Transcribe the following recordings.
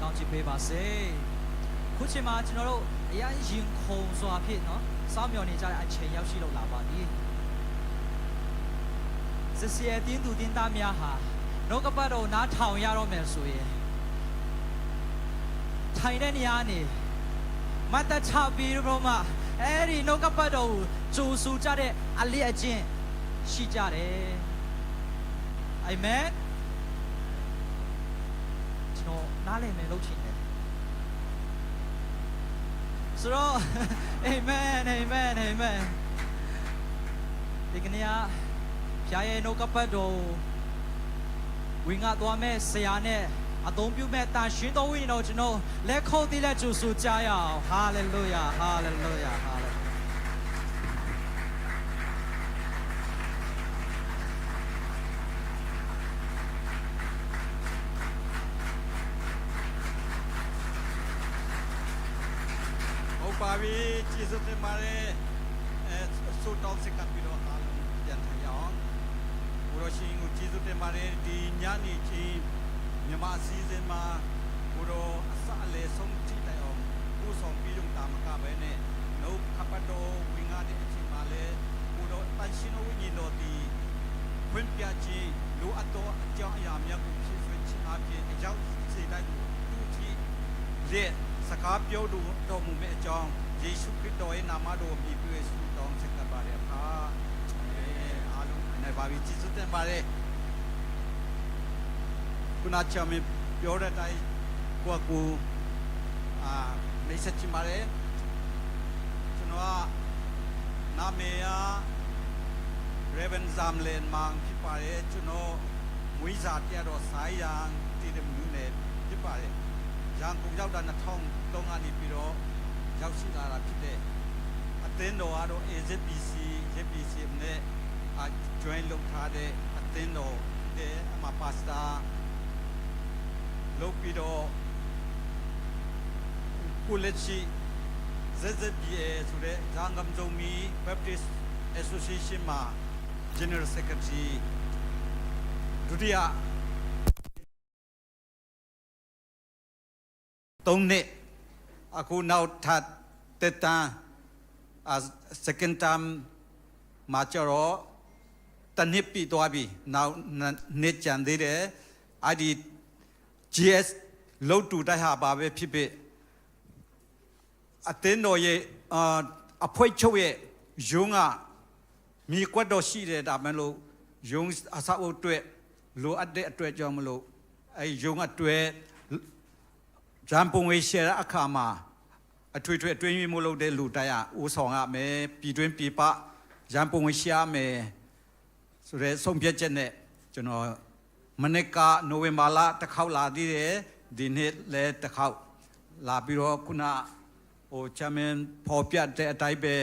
ကောင်းချီးပေးပါစေခုချိန်မှာကျွန်တော်တို့အရင်ရင်ခုန်စွာဖြစ်နော်စောင့်မျှော်နေကြတဲ့အချိန်ရောက်ရှိလို့လာပါပြီစစ်စီရဲ့တင်းသူတင်းသားများဟာနှုတ်ကပတ်တော်နားထောင်ရတော့မယ်ဆိုရင်ထိုင်တဲ့နေရာနေမတ်တချပြီးတော့မှအဲ့ဒီနှုတ်ကပတ်တော်ကိုကြိုးဆူကြတဲ့အလျက်အကျင့်ရှိကြတယ်အာမင်ကျွန်တော်နားလည်မယ်လို့ထင်တယ်ဆိုတော့အာမင်အာမင်အာမင်ဒီကနေ့ဖျားရဲ့နှုတ်ကပတ်တော်ဝင်ငါသွားမဲ့ဆရာနဲ့အသုံးပြုမဲ့တာရှင်တော်ဝိညာဉ်တော်ကျွန်တော်လက်ခုပ်သေးလက်ကြိုဆိုကြရအောင်ဟာလေလုယာဟာလေလုယာဟာလေဟုတ်ပါပြီကျေးဇူးတင်ပါတယ်ဆုတောင်းစကားပြီးတော့အားလုံးပြန်ထိုင်ရအောင်ဘုရားရှင်ကိုကျေးဇူးတင်ပါတယ်ဒီညနေချင်းမြမအစည်းအဝေးမှာဘုရားအစအလေဆုံးထိတိုင်အောင်ကိုဆောင်ပြီးတော့တာမကပဲနဲ့နှုတ်ခပတ်တော်ဝင်ငါတဲ့အချိန်မှာလဲဘုရားတန်ရှင်ဝိညာဉ်တော်ဒီဖွင့်ပြခြင်းလူအတော်အကြောင်းအရာများကိုဖြည့်ဆွဲခြင်းအပြင်အကြောင်းစေတိုင်းကိုသူ့ကြည့်လက်စကားပြောတော်မူမဲ့အကြောင်းယေရှုခရစ်တော်ရဲ့နာမတော်ကိုမြည်ပြီးဆုတောင်းဆက်ကြပါရဖာအားလုံးနဲ့ပါပြီကျေးဇူးတင်ပါတယ်ခုနချမ်းပြောတဲ့အတိုင်းကိုကူနေဆက်ချင်ပါတယ်ကျွန်တော်နာမည် Reven Zamlen မှာဖြစ်ပါတယ်ကျွန်တော်မွေးစာပြတော့ဆိုင်ရန်တည်တယ်မျိုးနဲ့ဖြစ်ပါတယ်ရန်ကုန်ရောက်တာ2003ကနေပြီးတော့ရောက်ရှိလာတာဖြစ်တဲ့အသင်းတော်ကတော့ AZPC နဲ့join လုပ်ထားတဲ့အသင်းတော်တဲ့အမပါစတာလုပ်ပြီးတော့ကိုလက်ရှိ ZZBA ဆိုတဲ့ဇန်ဂမ်ဇုံမီ Baptist Association မှာ General Secretary ဒုတိယ3နှစ်အခုနောက်ထပ်တက်တန်း second term မှာကျတော့တနစ်ပြီးသွားပြီနောက်နှစ်ကျန်သေးတယ်အဲ့ဒီ GS လို့တူတိုက်ဟာပါပဲဖြစ်ဖြစ်အသင်းတော်ရဲ့အဖွဲ့ချုပ်ရဲ့ယုံကမြေကွက်တော်ရှိတယ်ဒါမှမဟုတ်ယုံအဆောက်အဦအတွက်လိုအပ်တဲ့အတွက်ကြောင့်မလို့အဲယုံအတွက်ဂျမ်ပုံဝေးရှယ်အခါမှာအထွေထွေအတွင်းရေးမှုလုပ်တဲ့လူတိုက်ဟာဦးဆောင်ရမယ်ပြည်တွင်းပြည်ပဂျမ်ပုံဝေးရှယ်မယ်ဆိုတဲ့ဆုံးဖြတ်ချက်နဲ့ကျွန်တော်မနေ့ကနိုဝင်ဘာလတစ်ခေါက်လာသေးတယ်ဒီနေ့လည်းတစ်ခေါက်လာပြီးတော့ခုနချမ်းမင်းပေါ်ပြတဲ့အတိုင်းပဲ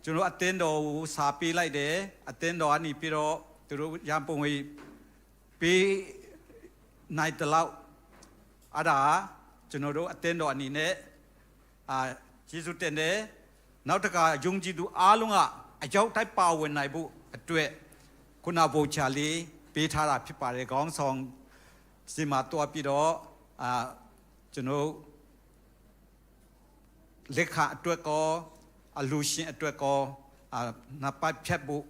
ကျွန်တော်အတင်းတော်ကိုစာပေးလိုက်တယ်အတင်းတော်ကနေပြီးတော့သူတို့ရန်ပုံဝေးပေးနိုင်တဲ့လောက်အဲ့ဒါကျွန်တော်တို့အတင်းတော်အနေနဲ့ကျေးဇူးတင်တယ်နောက်တစ်ခါယုံကြည်သူအားလုံးကအကြောက်တိုက်ပါဝင်နိုင်ဖို့အတွက်ခုနဗိုလ်ချလေးပေးထားတာဖြစ်ပါတယ်ခေါင်းဆောင်စီမာတော့ပြီးတော့ကျွန်တော်လက်ခအတွက်ကောအလူရှင်အတွက်ကောနပတ်ဖြတ်ဖို့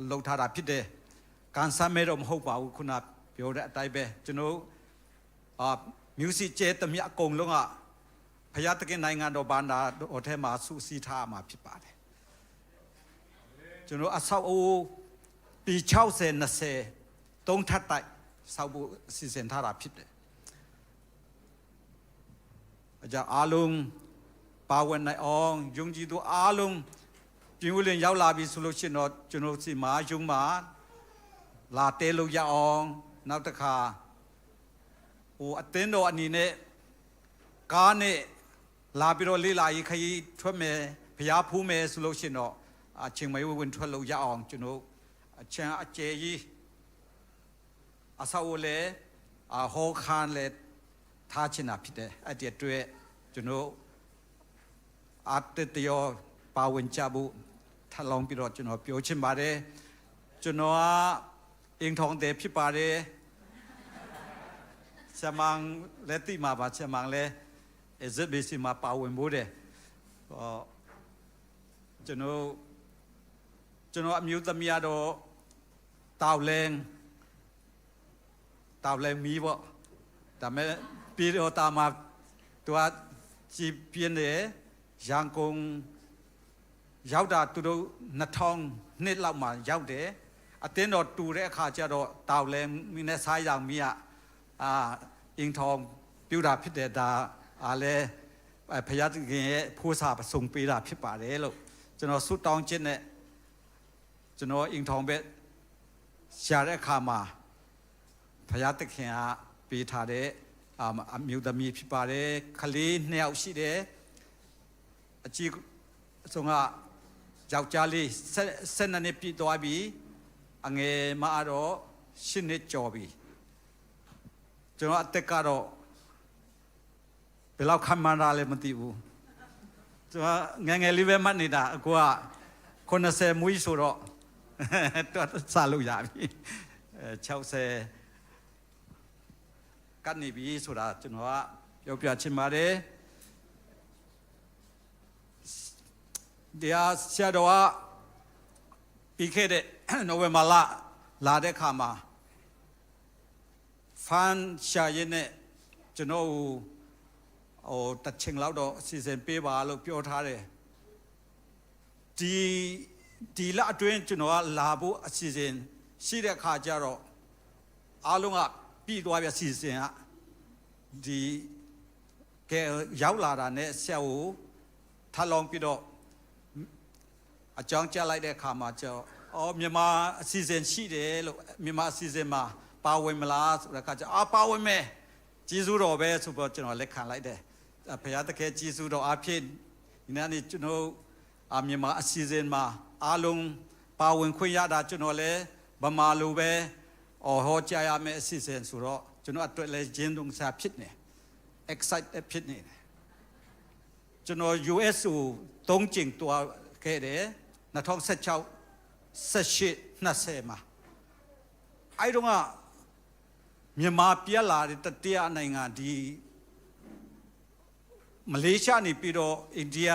လုပ်ထားတာဖြစ်တယ်ကန်ဆာမဲတော့မဟုတ်ပါဘူးခုနပြောတဲ့အတိုင်းပဲကျွန်တော်music ကျဲတမြအကုန်လုံးကဖယားတကယ်နိုင်ငံတော်ဘာသာတော်ထဲမှာစုစည်းထားမှာဖြစ်ပါတယ်ကျွန်တော်အဆောက်အဦปี60 20 3ထပ်တိုက်ဆောက်ဖို့စီစဉ်ထားတာဖြစ်တယ်အကြအားလုံးပါဝင်နိုင်အောင်ယုံကြည်သူအားလုံးပြင်ဦးလင်ရောက်လာပြီဆိုလို့ရှိရင်တော့ကျွန်တော်စီမှာယုံမှာလာတဲလို့ရအောင်နောက်တစ်ခါအသင်းတော်အနေနဲ့ကားနဲ့လာပြီးတော့လေးလာရေးခရီးထွက်မယ်ဘုရားဖူးမယ်ဆိုလို့ရှိရင်တော့အချိန်မရွေးဝင်ထွက်လို့ရအောင်ကျွန်တော်အချမ်းအကျယ်ကြီးအဆောက်အဦလေဟောခန်းလေထားချင်တာဖြစ်တယ်အဲ့ဒီအတွက်ကျွန်တော်အတတရောပါဝင်ကြဖို့ထပ်လောင်းပြီးတော့ကျွန်တော်ပြောချင်ပါတယ်ကျွန်တော်အင်းထောင်တဲ့ဖြစ်ပါတယ် ဆမန်လက်တိမှာပါဆမန်လဲအဇဘီစီမှာပါဝင်ဖို့တဲ့ကျွန်တော်အမျိုးသမီးတော့တောက်လဲမီးပေါ့ဒါမဲ့ပြီးတော့တာမှာသူကကြည်ပြင်းတယ်ရန်ကုန်ရောက်တာသူတို့2000နှစ်လောက်မှရောက်တယ်အတင်းတော်တူတဲ့အခါကျတော့တောက်လဲမင်းနဲ့စားရောင်မီးအင်းထောင်ပြူတာဖြစ်တယ်ဒါအားလဲဖယားခင်ရဲ့ဖိုးစာပစုံပေးတာဖြစ်ပါတယ်လို့ကျွန်တော်ဆုတောင်းခြင်းနဲ့ကျွန်တော်အင်းထောင်ပဲရှာတဲ့အခါမှာဖယားသခင်ကပေးထားတဲ့အမျိုးသမီးဖြစ်ပါတယ်ခလေး2ယောက်ရှိတယ်အကြီးဆုံးကယောက်ျားလေး12နှစ်ပြည့်သွားပြီအငယ်မတော့10နှစ်ကျော်ပြီကျွန်တော်အသက်ကတော့ဘယ်လောက်ခံမှန်းတာလဲမသိဘူးကျွန်တော်ငယ်ငယ်လေးပဲမှတ်နေတာအခုက90မွေးဆိုတော့တော့စားလို့ရပြီ60ကနေပြီဆိုတာကျွန်တော်ကပြောပြချင်ပါတယ်တရားဆရာတော်ကပြီးခဲ့တဲ့နိုဝင်ဘာလလာတဲ့ခါမှာဖန်ရှာရင်နဲ့ကျွန်တော်တချင်လောက်တော့အစီအစဉ်ပေးပါလို့ပြောထားတယ်ဒီလအတွင်းကျွန်တော်ကလာဖို့အစီအစဉ်ရှိတဲ့ခါကျတော့အားလုံးကပြီးသွားပြီအစီအစဉ်ကဒီကဲရောက်လာတာနဲ့ဆရာကိုထပ်လောင်းပြီးတော့အကြောင်းကြားလိုက်တဲ့အခါမှာကျတော့မြန်မာအစီအစဉ်ရှိတယ်လို့မြန်မာအစီအစဉ်မှာပါဝင်မလားဆိုတဲ့အခါကျပါဝင်မယ်ကျေးဇူးတော်ပဲဆိုတော့ကျွန်တော်လက်ခံလိုက်တယ်ဘုရားသခင်ကျေးဇူးတော်အဖြစ်ဒီနေ့ကျွန်တော်မြန်မာအစီအစဉ်မှာအားလုံးပါဝင်ခွင့်ရတာကျွန်တော်လည်းဗမာလိုပဲဟောကြားရမယ်အစီအစဉ်ဆိုတော့ကျွန်တော်အတွက်လည်းဂျင်းတုံစာဖြစ်နေ excited ဖြစ်နေတယ်ကျွန်တော် US ကို3ကြိမ်တွားခဲ့တယ်2016 18 20မှာအဲ့တော့ကမြန်မာပြည်လာတဲ့တတိယနိုင်ငံဒီမလေးရှားနေပြီးတော့အိန္ဒိယ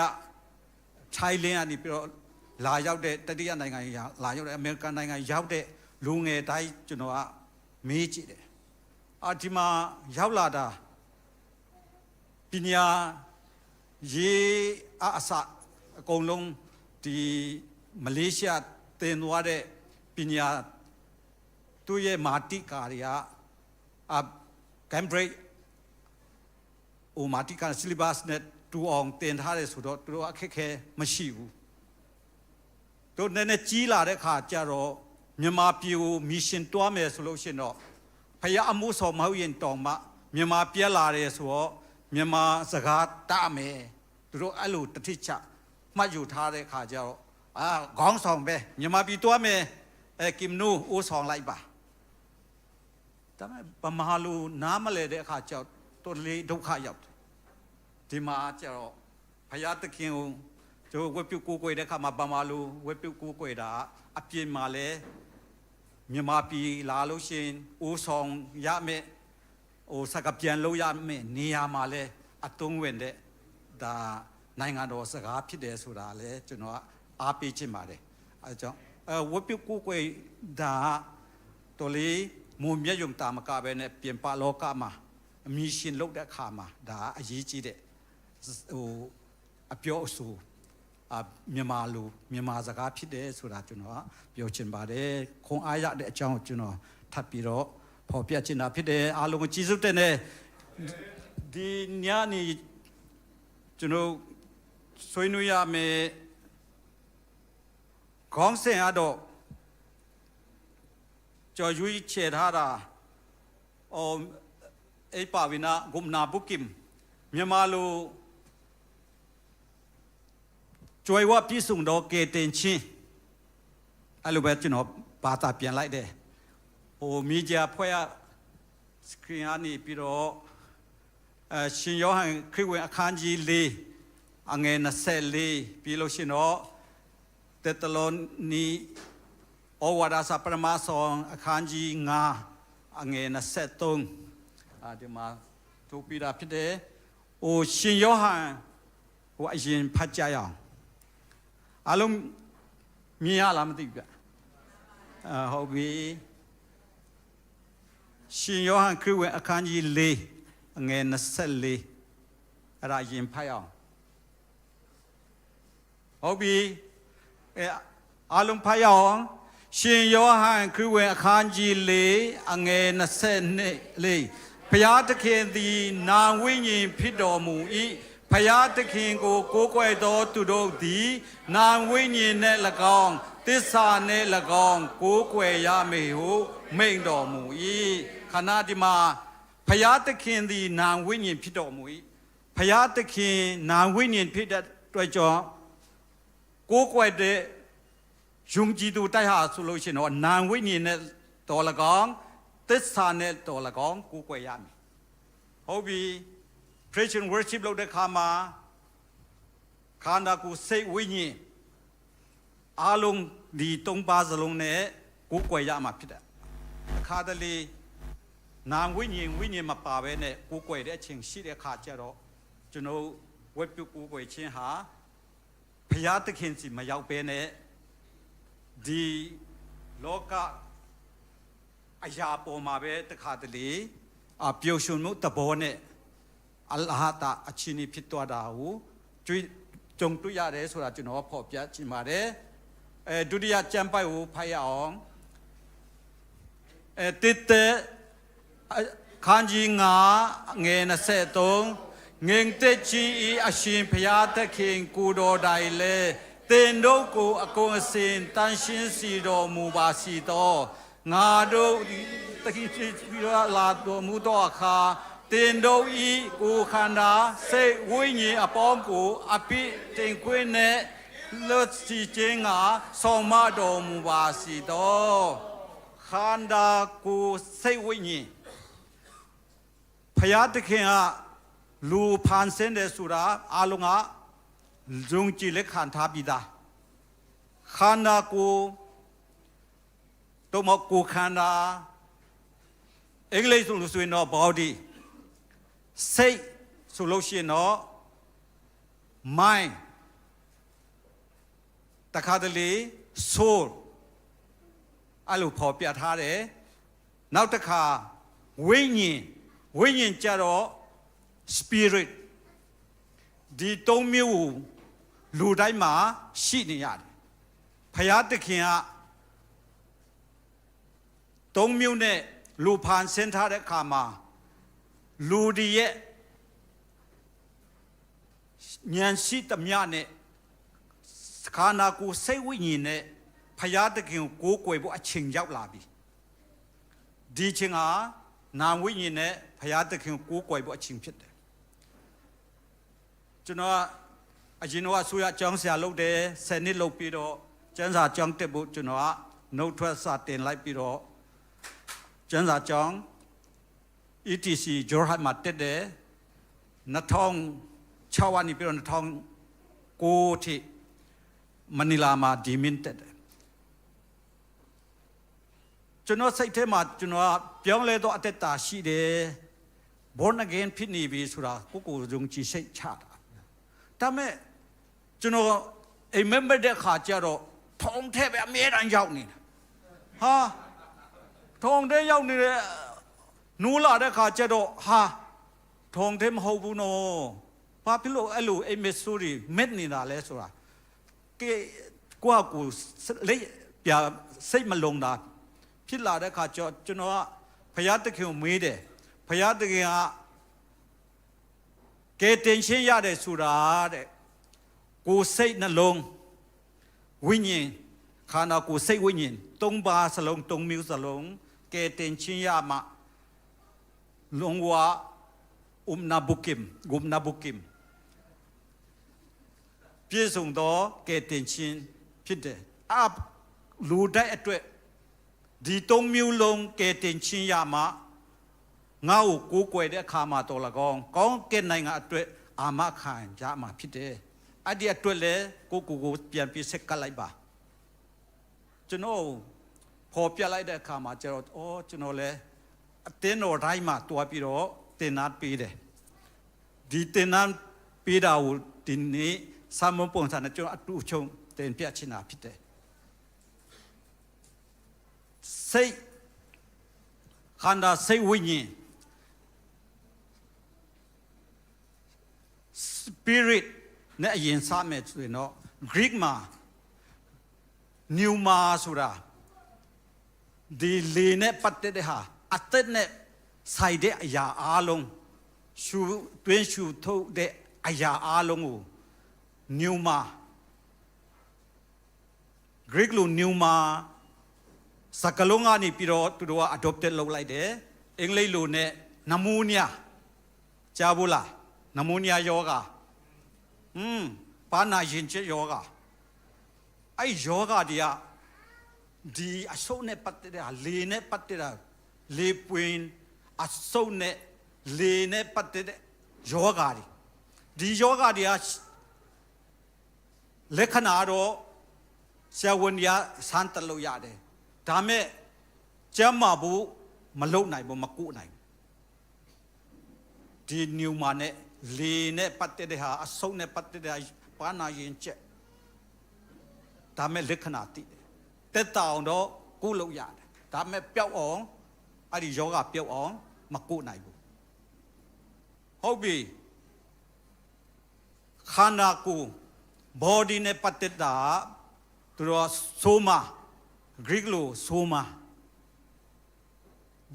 ထိုင်းလင်းကနေပြီးတော့လာရောက်တဲ့တတိယနိုင်ငံလာရောက်တဲ့အမေရိကန်နိုင်ငံရောက်တဲ့လူငယ်တိုင်းကျွန်တော်ကမေးကြည့်တယ်ဒီမှာရောက်လာတာပညာရေးအစအကုန်လုံးဒီမလေးရှားတင်သွားတဲ့ပညာသူရဲ့မာတိကာတွေကCambridge မာတိကာ syllabus နဲ့တူအောင်တင်ထားတယ်ဆိုတော့သူတို့အခက်ခဲမရှိဘူးတို့နည်းနည်းကြီးလာတဲ့ခါကျတော့မြန်မာပြည်ကိုမစ်ရှင်တွားမယ်ဆိုလို့ရှိရင်တော့ဖယားအမှုဆောင်မဟုတ်ရင်တောင်မှမြန်မာပြည်လာတယ်ဆိုတော့မြန်မာစကားတမယ်သူတို့အဲ့လိုတတိချမှတ်ယူထားတဲ့ခါကျတော့ခေါင်းဆောင်ပဲမြန်မာပြည်တွားမယ်ကင်နူအိုးဆောင်လိုက်ပါဒါပေမဲ့ဗမာလူနားမလဲတဲ့အခါကျတော့တော်လေးဒုက္ခရောက်တယ်ဒီမှာကျတော့ဘုရားသခင်ကိုတို့ဝတ်ပြုကိုးကွယ်တဲ့အခါမှာဗမာလူဝတ်ပြုကိုးကွယ်တာအပြင်မှာလဲမြန်မာပြည်လာလို့ရှိရင်အိုးဆောင်ရမယ်စကားပြန်လို့ရမယ်နေရာမှာလဲအတုံးဝင်တဲ့ဒါနိုင်ငံတော်စကားဖြစ်တယ်ဆိုတာလဲကျွန်တော်အားပေးချင်ပါတယ်အဲကြောင့်ဝတ်ပြုကိုးကွယ်တာတော်လေးမုံမြတ်ယုံတာမကပဲနဲ့ပြင်ပလောကမှာအမီရှင်လုပ်တဲ့အခါမှာဒါအရေးကြီးတဲ့အပြောအဆိုမြန်မာစကားဖြစ်တယ်ဆိုတာကျွန်တော်ပြောချင်ပါတယ်ခွန်အားရတဲ့အကြောင်းကျွန်တော်ထပ်ပြီးတော့ဖော်ပြချင်တာဖြစ်တယ်အားလုံးကိုကျေးဇူးတင်တယ်ဒီညနေကျွန်တော်ဆွေးနွေးရမယ်ခေါင်းစဉ်ကတော့ကျော်ရွေးချယ်ထားတာအိပါဝိနာဂုမနာဘုကိမ်မြန်မာလိုကျွေဝပြည့်စုံတော့ကေတင်ချင်းအဲ့လိုပဲကျွန်တော်ဘာသာပြန်လိုက်တယ်မီဒီယာဖွဲ့ရစကရင်ကနေပြီးတော့ရှင်ယောဟန်ခရစ်ဝင်အခန်းကြီး4အငယ်24ပြီးလို့ရှင်တော့တေတလောနီဩဝါဒစာပရမဆောင်အခန်းကြီး9အငယ်23 ဒီမှာထုတ်ပြတာဖြစ်တယ်ဟိုရှင်ယောဟန်ဟိုအရင်ဖတ်ကြရအောင်အားလုံးမြင်ရလားမသိဘူးဗျဟုတ်ပြီရှင်ယောဟန်ခရစ်ဝင်အခန်းကြီး4အငယ်24အဲ့ဒါရင်ဖတ်ရအောင်ဟုတ်ပြီအားလုံးဖတ်ရအောင်ရှင်ယောဟန်ခရစ်ဝင်အခန်းကြီး4အငယ်24ဘုရားသခင်သည်နာဝိညာဉ်ဖြစ်တော်မူ၏ဘုရားသခင်ကိုကိုးကွယ်သောသူတို့သည်နာဝိညာဉ်နှင့်၎င်းသစ္စာနှင့်၎င်းကိုးကွယ်ရမည်ဟုမိန့်တော်မူ၏ခဏဒီမှာဘုရားသခင်သည်နာဝိညာဉ်ဖြစ်တော်မူ၏ဘုရားသခင်နာဝိညာဉ်ဖြစ်တဲ့အတွက်ကြောင့်ကိုးကွယ်တဲ့ယုံကြည်သူတိုက်ဟာဆိုလို့ရှိရင်တော့နာဝိညာဉ်နဲ့တော်၎င်းသစ္စာနဲ့တော်၎င်းကိုးကွယ်ရမယ်ဟုတ်ပြီ Praise and worship လုပ်တဲ့ခါမှာခန္ဓာကိုယ်စိတ်ဝိညာဉ်အားလုံးဒီ၃ပါးစလုံးနဲ့ကိုးကွယ်ရမှာဖြစ်တယ်အခါတလေနာဝိညာဉ်မပါဘဲနဲ့ကိုးကွယ်တဲ့အချိန်ရှိတဲ့ခါကျတော့ကျွန်တော်ဝတ်ပြုကိုးကွယ်ခြင်းဟာဘုရားသခင်စီမရောက်ဘဲနဲ့ဒီလောကအရာပေါ်မှာပဲတခါတလေပျော်ရွှင်မှုတဘောနဲ့အလဟတာအချင်းဖြစ်သွားတာကိုကြုံတွေ့ရတယ်ဆိုတာကျွန်တော်ဖော်ပြချင်ပါတယ်ဒုတိယကျမ်းပိုက်ကိုဖတ်ရအောင်တစ်တဲ့ခန်းကြီး9ငယ်23ငင်တက်ကြီးအရှင်ဘုရားသခင်ကိုတော်တိုင်လေတင်တို့ကိုအကုန်အစင်တန်ရှင်းစီတော်မူပါစီတော်ငါတို့တခိပြီးတော့လာတော်မူသောအခါတင်တို့ဤကိုခန္ဓာစိတ်ဝိညာဉ်အပေါင်းကိုအပိတင်ခွင့်နဲ့လွတ်စီခြင်းကဆောင်မတော်မူပါစီတော်ခန္ဓာကိုစိတ်ဝိညာဉ်ဘုရားသခင်ကလူဖန်ဆင်းတယ်ဆိုတာအလုံးကယုံကြည်လက်ခံထားပြီးသားခန္ဓာကိုတော့မကိုခန္ဓာအင်္ဂလိပ်ဆိုရင်တော့ body စိတ်ဆိုလို့ရှိရင်တော့ mind တခါတလေ soul အဲ့လိုပေါ်ပြထားတယ်နောက်တစ်ခါဝိညာဉ်ကြတော့ spirit ဒီသုံးမျိုးလူတိုင်းမှာရှိနေရတယ်ဘုရားသခင်ကသုံးမျိုးနဲ့လူဖန်ဆင်းထားတဲ့အခါမှာလူတွေရဲ့ဉာဏ်ရှိသမျှနဲ့ခန္ဓာကိုယ်စိတ်ဝိညာဉ်နဲ့ဘုရားသခင်ကိုကိုးကွယ်ဖို့အချိန်ရောက်လာပြီဒီချိန်ဟာနာဝိညာဉ်နဲ့ဘုရားသခင်ကိုးကွယ်ဖို့အချိန်ဖြစ်တယ်ကျွန်တော်အရင်ကဆိုရအကြောင်းဆရာလုပ်တယ်10နှစ်လုပ်ပြီးတော့ကျမ်းစာကျောင်းတက်ဖို့ကျွန်တော်ကနှုတ်ထွက်စာတင်လိုက်ပြီးတော့ကျမ်းစာကျောင်း ETC ဂျော်ဟတ်မှာတက်တယ်2006ကနေပြီးတော့2009ထိမနီလာမှာဒီမင်တက်တယ်ကျွန်တော်စိတ်ထဲမှာကျွန်တော်ပြောင်းလဲတော့အသက်တာရှိတယ် born again ဖြစ်နေပြီဆိုတာကိုယ်ယုံကြည်စိတ်ချတာဒါမဲ့ကျွန်တော်အိမ်မက်တဲ့ခါကျတော့ထုံထဲပဲအမြဲတမ်းရောက်နေတာဟာထုံထဲရောက်နေတဲ့နူးလာတဲ့ခါကျတော့ဟာထုံထဲမဟုတ်ဘူးနော်ဘာဖြစ်လို့အဲ့လိုအိမ်မက်ဆိုရီမက်နေတာလဲဆိုတာကိုလက်ပြစိတ်မလုံးတာဖြစ်လာတဲ့ခါကျကျွန်တော်ကဘုရားသခင်ကိုမေးတယ်ဘုရားသခင်ကကဲတင်ရှင်းရတယ်ဆိုတာတဲ့ကိုယ်စိတ်နှလုံးဝိညာဉ်ခန္ဓာကိုယ်စိတ်ဝိညာဉ်သုံးပါးစလုံးသုံးမျိုးစလုံးကဲတင်ရှင်းရမှာလုံဝါနာဘုကိမ်ပြည့်စုံသောကဲတင်ခြင်းဖြစ်တယ်လူတိုင်းအတွက်ဒီသုံးမျိုးလုံးကဲတင်ခြင်းရမှာငါ့ကိုကိုးကွယ်တဲ့အခါမှာတော်၎င်းကောင်းကဲနိုင်ငံအတွက်အာမခံကြမှာဖြစ်တယ်အဲ့ဒီအတွက်လည်းကိုပြန်ပြီးဆက်ကပ်လိုက်ပါကျွန်တော်ပေါ်ပြလိုက်တဲ့အခါမှာကျတော့ကျွန်တော်လည်း အတင်းတော်တိုင်းမှာတွားပြီးတော့တင်နာပေးတယ်ဒီတင်နာပေးတာကိုဒီနေ့စာမပုံစံနဲ့ကျွန်တော်အတူချုံတင်ပြချင်တာဖြစ်တယ်စိတ်ခန္ဓာစိတ်ဝိညာဉ် spirit နဲ့အရင်စမယ်ဆိုရင်တော့ Greek မှာ pneuma ဆိုတာဒီလေနဲ့ပတ်သက်တဲ့ဟာအသက်နဲ့ဆိုင်တဲ့အရာအလုံးရှူတွင်းရှူထုတ်တဲ့အရာအလုံးကို pneuma Greek လို pneuma စကလုံးကနေပြီးတော့သူတို့က adopted လုပ်လိုက်တယ်အင်္ဂလိပ်လိုနဲ့ pneumonia ကြားဘူးလား pneumonia ယောဂပါနာရင်ကျယောဂအဲ့ယောဂတွေကဒီအဆုတ်နဲ့ပတ်သက်တဲ့လေနဲ့ပတ်သက်တာလေပွင့်အဆုတ်နဲ့လေနဲ့ပတ်သက်တဲ့ယောဂတွေဒီယောဂတွေကလက္ခဏာတော့ဆရာဝန်ကြီးစမ်းတလို့ရတယ်ဒါမဲ့ကျမ်းမာဖို့မလုပ်နိုင်ဘူးမကုနိုင်ဒီနျူမာနဲ့လေနဲ့ပတ်သက်တဲ့ဟာအဆုတ်နဲ့ပတ်သက်တဲ့ပါနာရင်ကျက်ဒါမဲ့လက္ခဏာတည်တယ်တက်တောင်တော့ကုလို့ရတယ်ဒါမဲ့ပျောက်အောင်အဲ့ဒီယောဂပျောက်အောင်မကုနိုင်ဘူးဟုတ်ပြီခန္ဓာကိုယ် body နဲ့ပတ်သက်တာသူတို့ဆိုမာ Greek လိုဆိုမာ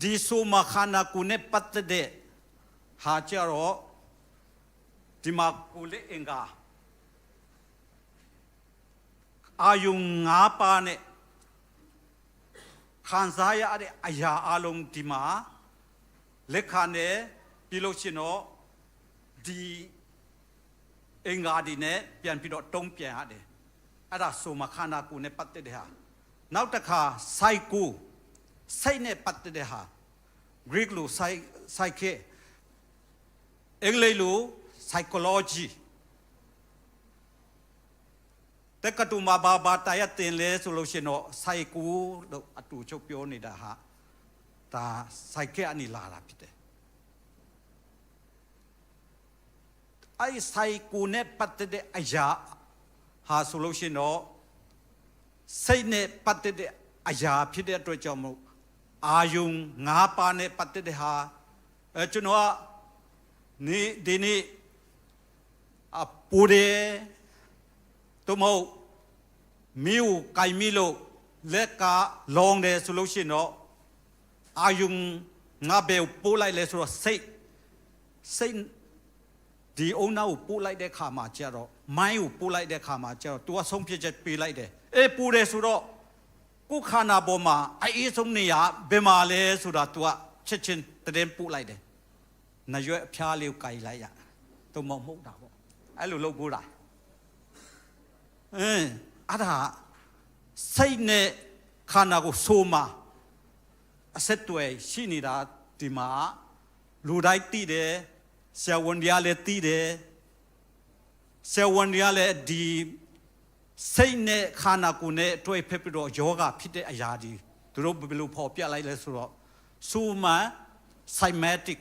ဒီဆိုမာခန္ဓာကိုယ်နဲ့ပတ်သက်တဲ့ဟာကြတော့ဒီမှာကိုလေအင်္ဂါအာယုံ၅ပါးနဲ့ခံစားရတဲ့အရာအလုံးဒီမှာလက်ခံနဲ့ပြီးလို့ရှိရင်တော့ဒီအင်္ဂါဒီနဲ့ပြန်ပြီးတော့တုံးပြန်ရတယ်အဲ့ဒါဆိုမှခန္ဓာကိုယ်နဲ့ပတ်သက်တဲ့ဟာနောက်တစ်ခါ psycho စိတ်နဲ့ပတ်သက်တဲ့ဟာ Greek လို psyche အင်္ဂလိပ်လို psychology တက္ကသိုလ်မှာဘာတရားတင်လဲဆိုလို့ရှိရင်တော့ psycho လို့အတူချုပ်ပြောနေတာဟာဒါ psyche အနေလာတာဖြစ်တယ်အဲ့ psycho နဲ့ပတ်သက်တဲ့အရာဟာဆိုလို့ရှိရင်တော့စိတ်နဲ့ပတ်သက်တဲ့အရာဖြစ်တဲ့အတွက်ကြောင့်မို့အာယုံ၅ပါးနဲ့ပတ်သက်တဲ့ဟာကျွန်တော်ကဒီနေ့ပူတယ်တို့မဟုတ်မီးကိုကြိုင်မိလို့လက်ကလောင်တယ်ဆိုလို့ရှိရင်တော့အာယုံငါဘယ်ပို့လိုက်လဲဆိုတော့စိတ်ဒီအုံနောက်ကိုပို့လိုက်တဲ့ခါမှာကျတော့မိုင်းကိုပို့လိုက်တဲ့ခါမှာကျတော့ तू ကဆုံးဖြတ်ချက်ပေးလိုက်တယ်အေးပူတယ်ဆိုတော့ကိုခန္ဓာပေါ်မှာအေးဆုံးနေရဘယ်မှာလဲဆိုတာ तू ကချက်ချင်းတည်ပို့လိုက်တယ်နရွက်အဖျားလေးကိုကြိုင်လိုက်ရတော့မဟုတ်တာပေါ့အဲ့လိုလုပ်ကိုတာအဲ့ဒါစိတ်နဲ့ခန္ဓာကိုဆိုးမှာအဆက်တွေရှိနေတာဒီမှာလူတိုင်းသိတယ်ဆရာဝန်များလည်းသိတယ်ဆရာဝန်များလည်းဒီစိတ်နဲ့ခန္ဓာကိုယ်နဲ့တွဲဖက်ပြီးတော့ယောဂဖြစ်တဲ့အရာဒီသူတို့ဘယ်လိုပေါ်ပြလိုက်လဲဆိုတော့ဆိုမှ somatic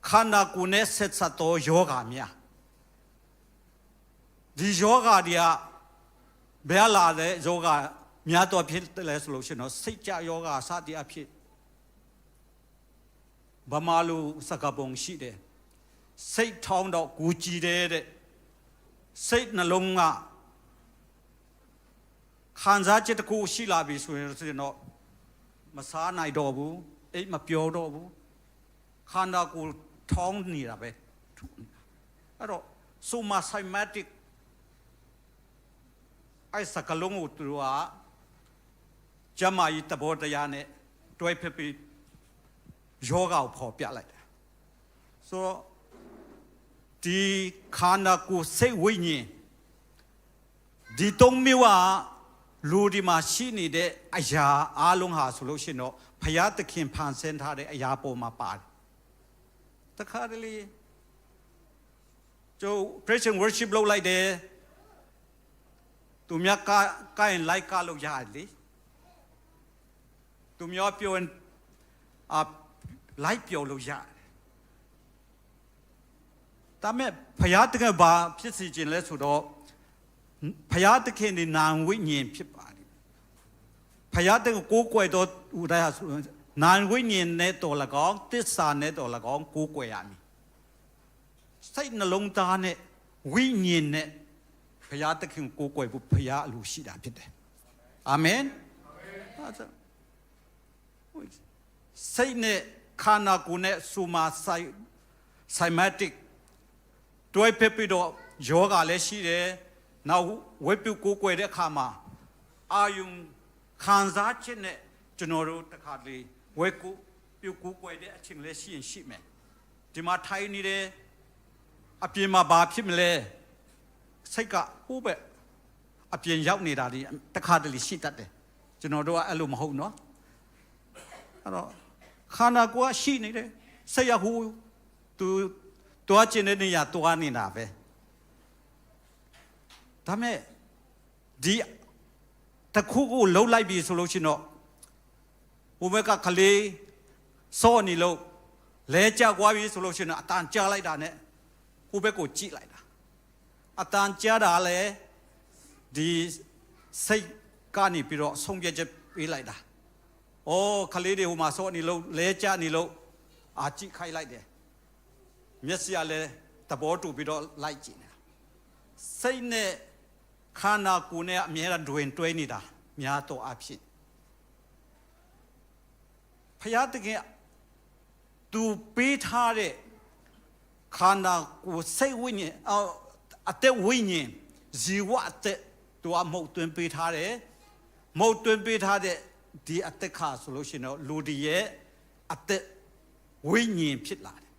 ခန္ဓာကိုယ်နဲ့ဆက်စပ်သောယောဂများဒီယောဂတွေကဘယ်လာတဲ့ယောဂများတော့ဖြစ်တယ်လဲဆိုလို့ရှိရင်တော့စိတ်ကြယောဂစသည်အဖြစ်ဗမာလူစကားပုံရှိတယ်စိတ်ထောင်းတော့ကိုကြည်တယ်တဲ့စိတ်နှလုံးကခံစားချက်တစ်ခုရှိလာပြီဆိုရင်တော့မစားနိုင်တော့ဘူးအိတ်မပြောတော့ဘူးခန္ဓာကိုယ်ထောင်းနေတာပဲအဲ့တော့ somatic အဲ့စကလုံးကိုသူကကျမကြီးတဘောတရားနဲ့တွဲဖက်ပြီးယောဂကိုပေါ်ပြလိုက်တယ်ဆိုတော့ဒီခန္ဓာကိုယ်စိတ်ဝိညာဉ်ဒီသုံးမျိုးကလူဒီမှာရှိနေတဲ့အရာအလုံးဟာဆိုလို့ရှိရင်တော့ဘုရားသခင်ဖန်ဆင်းထားတဲ့အရာပေါ်မှာပါတယ်တခါတလေကျိုး Christian worship လုပ်လိုက်တယ်သူများကိုင်းလိုက်ကားလို့ရတယ်လေသူများပြောရင် လိုက်ပြောလို့ရတယ်ဒါမဲ့ဖယားတကယ်ဘာဖြစ်စီခြင်းလဲဆိုတော့ဖယားတခင်ဒီနာဝိညာဉ်ဖြစ်ပါတယ်ဖယားတကကိုးကွယ်တော့ဥဒရာဆိုနာဝိညာဉ်နဲ့တော်၎င်းတစ္ဆာနဲ့တော်၎င်းကိုးကွယ်ရမည်စိတ်နှလုံးသားနဲ့ဝိညာဉ်နဲ့ဖယားတခင်ကိုးကွယ်ဖို့ဖယားအလိုရှိတာဖြစ်တယ်အာမင်စိတ်နဲ့ခန္ဓာကိုယ်နဲ့ဆိုမာဆိုင်မက်တစ်တွဲဖက်ပြီးတော့ယောဂလည်းရှိတယ်နောက်ဝိပုကိုးကွယ်တဲ့အခါမှာအာယုံခံစားခြင်းနဲ့ကျွန်တော်တို့တစ်ခါလေဝိကုပြုကိုးကွယ်တဲ့အချိန်လည်းရှိရင်ရှိမယ်ဒီမှာထိုင်နေတယ်အပြင်မှာဘာဖြစ်မလဲစိတ်ကဟိုးပဲအပြင်ရောက်နေတာဒီတစ်ခါတလေရှိတတ်တယ်ကျွန်တော်တို့ကအဲ့လိုမဟုတ်နော်အဲ့တော့ခန္ဓာကိုယ်ကရှိနေတယ်စိတ်ရဟိုသူတွားခြင်းတဲ့နေရာတွားနေတာပဲဒါမဲ့ဒီတခုကိုလှုပ်လိုက်ပြီဆိုလို့ရှိရင်တော့ဟိုဘက်ကကလေးစောနေလို့လဲကြွားပြီဆိုလို့ရှိရင်အတန်ကြားလိုက်တာနဲ့ဟိုဘက်ကိုကြည့်လိုက်တာအတန်ကြားတာလဲဒီစိတ်ကနေပြီးတော့ဆုံးဖြတ်ချက်ပေးလိုက်တာ။အော်ကလေးတွေဟိုမှာစောနေလို့လဲကြနေလို့အာကြည့်ခိုင်းလိုက်တယ်။မျက်စိကလည်းသဘောတူပြီးတော့လိုက်ကြည့်နေတာ။စိတ်နဲ့ခန္ဓာကိုယ်နဲ့အမြဲတမ်းတွင်တွဲနေတာများတော့အဖြစ်ဖယားတကယ်သူပေးထားတဲ့ခန္ဓာကိုယ်စိတ်ဝိညာဉ်အသက်ဝိညာဉ်ဇီဝအသက်သူအမှုတ်သွင်းပေးထားတယ်မုတ်သွင်းပေးထားတဲ့ဒီအသက်ခါဆိုလို့ရှိရင်တော့လူဒီရဲ့အသက်ဝိညာဉ်ဖြစ်လာတယ်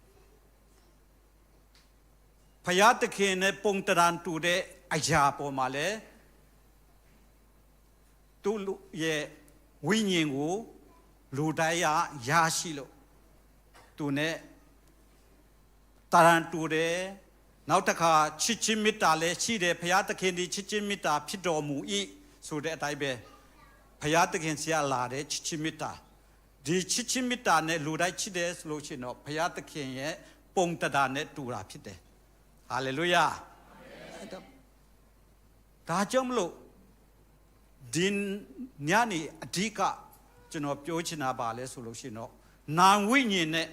ဖယားတခင်နဲ့ပုံတရန်တူတဲ့အရာပေါ်မှာလဲသူရဲ့ဝိညာဉ်ကိုလူတိုင်းရရှိလို့သူနဲ့တရန်တူတယ်နောက်တစ်ခါချစ်ချင်းမေတ္တာလည်းရှိတယ်ဖယားသခင်ဒီချစ်ချင်းမေတ္တာဖြစ်တော်မူ၏ဆိုတဲ့အတိုင်းပဲဖယားသခင်ဆရာလာတဲ့ချစ်ချင်းမေတ္တာဒီချစ်ချင်းမေတ္တာနဲ့လူတိုင်းချစ်တယ်ဆိုလို့ရှိရင်တော့ဖယားသခင်ရဲ့ပုံတတာနဲ့တူတာဖြစ်တယ်ဟာလေလုယာဒါကြောင့်မလို့ဒီညနေအဓိကကျွန်တော်ပြောချင်တာပါလဲဆိုလို့ရှိရင်တော့နာဝိညာဉ်နဲ့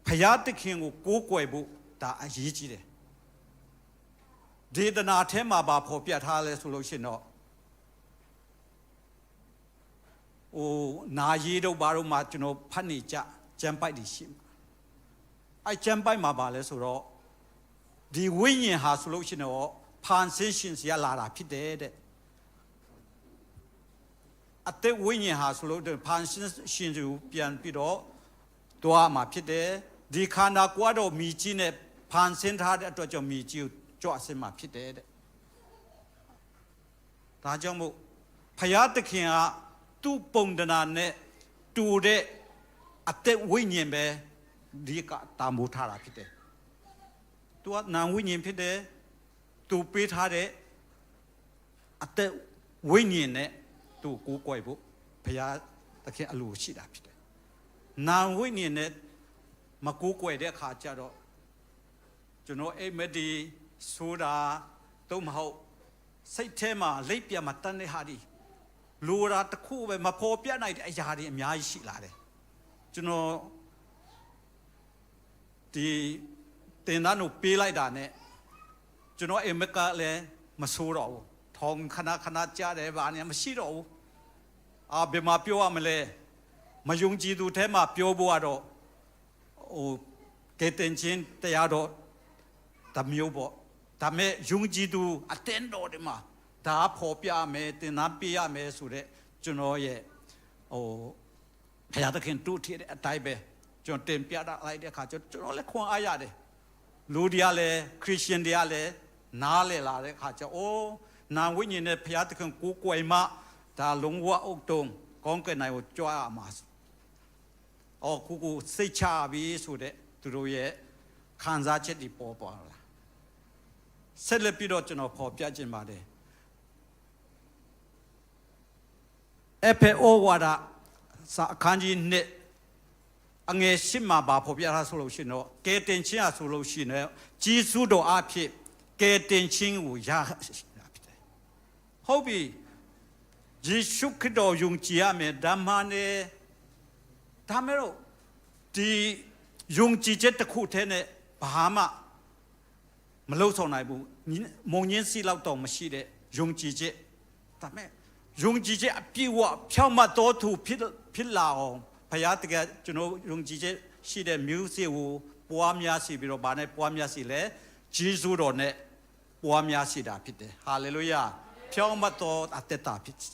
ဖယားသခင်ကိုကိုးကွယ်ဖို့ဒါအရေးကြီးတယ်ဒေသနာထဲမှာပါဖော်ပြထားလဲဆိုလို့ရှိရင်တော့ဟိုနာရီတို့ဘာတို့မှကျွန်တော်ဖတ်နေကြကျမ်းပိုက်တွေရှိမှာအဲ့ကျမ်းပိုက်မှာပါလဲဆိုတော့ဒီဝိညာဉ်ဟာဆိုလို့ရှိရင်တော့ဖန်ဆင်းရှင်စီကလာတာဖြစ်တယ်တဲ့အသက်ဝိညာဉ်ဟာဆိုလို့ဖန်ဆင်းရှင်သူပြန်ပြီးတော့တွားမှာဖြစ်တယ်ဒီခန္ဓာကိုယ်တော့မြည်ကြီးနဲ့ဖန်ဆင်းထားတဲ့အတွက်ကြောင့်မြည်ကြီးကိုကြွအစင်မှာဖြစ်တယ်တဲ့ဒါကြောင့်မို့ဖယားသခင်ကသူ့ပုံတနာနဲ့တူတဲ့အသက်ဝိညာဉ်ပဲဒီကတာမိုးထားတာဖြစ်တယ်သူကနာဝိညာဉ်ဖြစ်တယ်သူပေးထားတဲ့အသက်ဝိညာဉ်နဲ့သူကိုးကွယ်ဖို့ဘုရားသခင်အလိုရှိတာဖြစ်တယ်နာဝိညာဉ်နဲ့မကိုးကွယ်တဲ့အခါကျတော့ကျွန်တော်အိမ်မက်ဒီဆိုတာတော့မဟုတ်စိတ်ထဲမှာလိပ်ပြမှာတန်းတဲ့ဟာဒီလိုရာတစ်ခုပဲမဖော်ပြနိုင်တဲ့အရာတွေအများကြီးရှိလာတယ်ကျွန်တော်ဒီတင်သားကိုပေးလိုက်တာနဲ့ကျွန်တော်အိမ်မက်ကလည်းမဆိုးတော့ဘူးထောင်ခဏကြားတယ်ဗာနေမရှိတော့ဘူးဘယ်မှာပြောရမလဲမယုံကြည်သူထဲမှာပြောဖို့ကတော့ဟိုကဲတင်ချင်းတရားတော့တမျိုးပေါ့ဒါမဲ့ယုံကြည်သူအတင်းတော်ဒီမှာဒါဖော်ပြမယ်တင်သားပြရမယ်ဆိုတဲ့ကျွန်တော်ရဲ့ဟိုဘုရားသခင်တို့ထည့်တဲ့အတိုင်းပဲကျွန်တော်တင်ပြလိုက်တဲ့အခါကျွန်တော်လည်းခွန်အားရတယ်လူတွေကလည်းခရစ်ယာန်တွေကလည်းနားလည်လာတဲ့အခါကျအိုးနာဝိညာဉ်နဲ့ဘုရားသခင်ကိုးကွယ်မှဒါလုံးဝအုတ်တုံကောင်းကင်နိုင်ကိုကြွားရမှာအော်ကိုစိတ်ချပြီဆိုတဲ့သူတို့ရဲ့ခံစားချက်တွေပေါ်လာဆက်လက်ပြီးတော့ကျွန်တော်ဖော်ပြခြင်းပါတယ်အဖေဩဝါဒ အခန်းကြီးနှစ်အငယ်၈မှာပါဖော်ပြထားဆိုလို့ရှိရင်တော့ကယ်တင်ခြင်းအဆိုလို့ရှိရင်ဂျေဇုတော်အဖြစ်ကယ်တင်ခြင်းကိုရရှိတာဖြစ်တယ်ဟုတ်ပြီယေရှုခရစ်တော်ယုံကြည်ရမယ်ဓမ္မနဲ့ဒါမဲ့တော့ဒီယုံကြည်ချက်တစ်ခုတည်းနဲ့ဘာမှမလုပ်ဆောင်နိုင်ဘူးမုံညင်းစီလောက်တော့မရှိတဲ့ယုံကြည်ချက်ဒါမဲ့ယုံကြည်ချက်အပြည့်အဝဖြောင့်မတ်တော်သူဖြစ်လာအောင်ဘုရားတကယ်ကျွန်တော်ယုံကြည်ချက်ရှိတဲ့မျိုးစေ့ကိုပွားများစီပြီးတော့ဗာနဲ့ပွားများစီလဲဂျေဇုတော်နဲ့ပွားများစီတာဖြစ်တယ်ဟာလေလုယာဖြောင့်မတ်တော်အသက်တာဖြစ်တယ်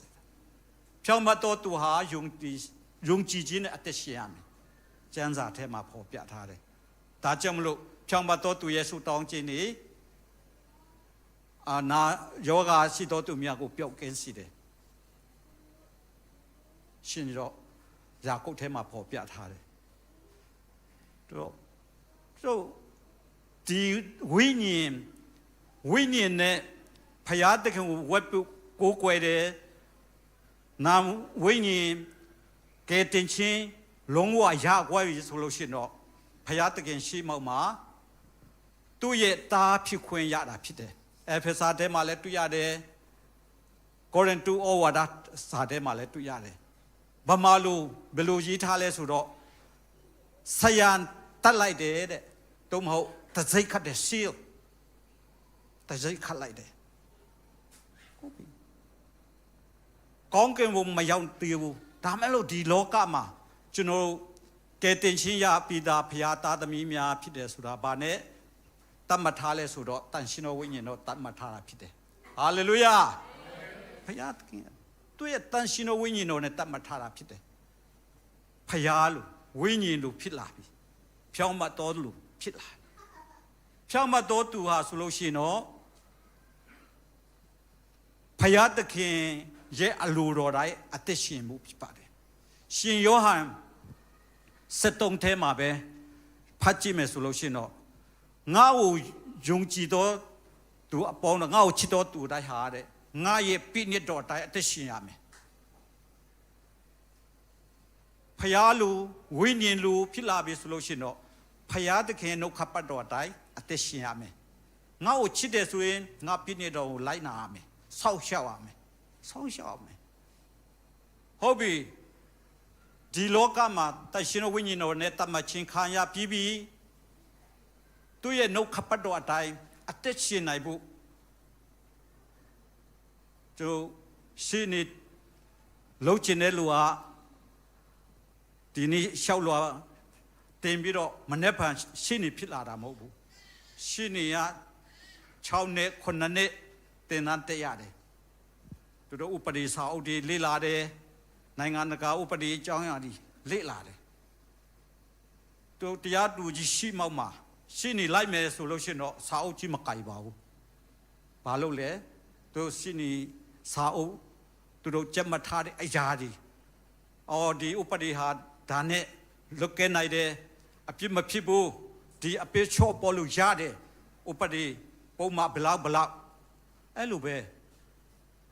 ဖြောင့်မတ်တော်သူဟာယုံကြည်ခြင်းနဲ့အသက်ရှင်ရမယ်ကျမ်းစာထဲမှာဖော်ပြထားတယ်ဒါကြောင့်မလို့ဖြောင့်မတ်တော်သူရဲ့ဆုတောင်းခြင်းนี่နာယောဂါရှိတော်သူများကိုပျောက်ကင်းစေတယ်ရှင်ရောယာကုပ်ထဲမှာဖော်ပြထားတယ်တို့ဒီဝိညာဉ်နဲ့ဖယားတခင်ကိုဝတ်ကိုကိုွယ်တယ်နာဝိညာဉ်ကဲတင်ချင်းလုံးဝရကွာပြီဆိုလို့ရှိရင်တော့ဖယားတခင်ရှိမောက်မှာသူ့ရဲ့သားဖြစ်ခွင့်ရတာဖြစ်တယ်အေဖက်စာထဲမှာလည်းတွေ့ရတယ်ကိုရိန္သုဩဝါဒစာထဲမှာလည်းတွေ့ရတယ်ဗမာလူဘယ်လိုရေးထားလဲဆိုတော့ဆယံတက်လိုက်တယ်တဲ့တော့မဟုတ်တစိတ်ခတ်တဲ့ရှီလ်တစိတ်ခတ်လိုက်တယ်ဟုတ်ပြီကောင်းကင်ဘုံမရောက်သေးဘူးဒါမဲ့လို့ဒီလောကမှာကျွန်တော်ကယ်တင်ခြင်းရပြီးသားဘုရားသားသမီးများဖြစ်တယ်ဆိုတာဗာနဲ့တတ်မှတ်ထားလဲဆိုတော့တန်ရှင်တော်ဝိညာဉ်တော်တတ်မှတ်ထားတာဖြစ်တယ်ဟာလေလုယာဘုရားသခင်သူရဲ့တန်ရှင်တော်ဝိညာဉ်တော်နဲ့တတ်မှတ်ထားတာဖြစ်တယ်ဖယားလို့ဝိညာဉ်လို့ဖြစ်လာပြီဖြောင့်မတ်တော်လို့ဖြစ်လာဖြောင့်မတ်တော်သူဟာဆိုလို့ရှိရင်တော့ဖယားသခင်ရဲ့အလိုတော်တိုင်းအသက်ရှင်မှုဖြစ်ပါတယ်ရှင်ယောဟန်73ထဲမှာပဲဖတ်ကြည့်မယ်ဆိုလို့ရှိရင်တော့ငါ့ကိုယုံကြည်တော်သူအပေါင်းတော့ငါ့ကိုချစ်တော်သူတိုင်းဟာတဲ့ငါရဲ့ပြည့်ညတ်တော်တိုင်းအသက်ရှင်ရမယ်ဖယားလူဝိညာဉ်လူဖြစ်လာပြီဆိုလို့ရှိရင်တော့ဖယားသခင်နှုတ်ခတ်ပတ်တော်တိုင်းအသက်ရှင်ရမယ်ငါ့ကိုချစ်တယ်ဆိုရင်ငါပြည့်ညတ်တော်ကိုလိုက်နာရမယ်ဆောက်ရှောက်ရမယ်ဆောက်ရှောက်ရမယ်ဟုတ်ပြီဒီလောကမှာတရှင်ဝိညာဉ်တော်နဲ့တမချင်းခံရပြီးပြီသူရဲ့နှုတ်ခတ်ပတ်တော်အတိုင်းအသက်ရှင်နိုင်ဖို့သူရှင်းနေလှုပ်ချင်တဲ့လူဟာဒီနေ့ရှောက်လွာတင်ပြီးတော့မနေ့ဖန်ရှင်းနေဖြစ်လာတာမဟုတ်ဘူးရှင်းနေရ6နှစ်9နှစ်တင်တန်းတက်ရတယ်သူတို့ဥပဒေစာအုပ်တွေလေ့လာတယ်နိုင်ငံတကာဥပဒေအကြောင်းအရာတွေလေ့လာတယ်သူတရားသူကြီးရှိမောက်မှာရှင်းနေလိုက်မယ်ဆိုလို့ရှိရင်တော့စာအုပ်ကြီးမကြိုက်ပါဘူးဘာလို့လဲသူရှင်းနေစာအုပ်သူတို့ကြက်မှတ်ထားတဲ့အရာတွေဒီဥပဒေဟာဒါနဲ့လွတ်ကဲနိုင်တယ်အပြစ်မဖြစ်ဘူးဒီအပြစ်ချော့ပေါ်လို့ရတယ်ဥပဒေပုံမှန်ဘလောက်အဲ့လိုပဲ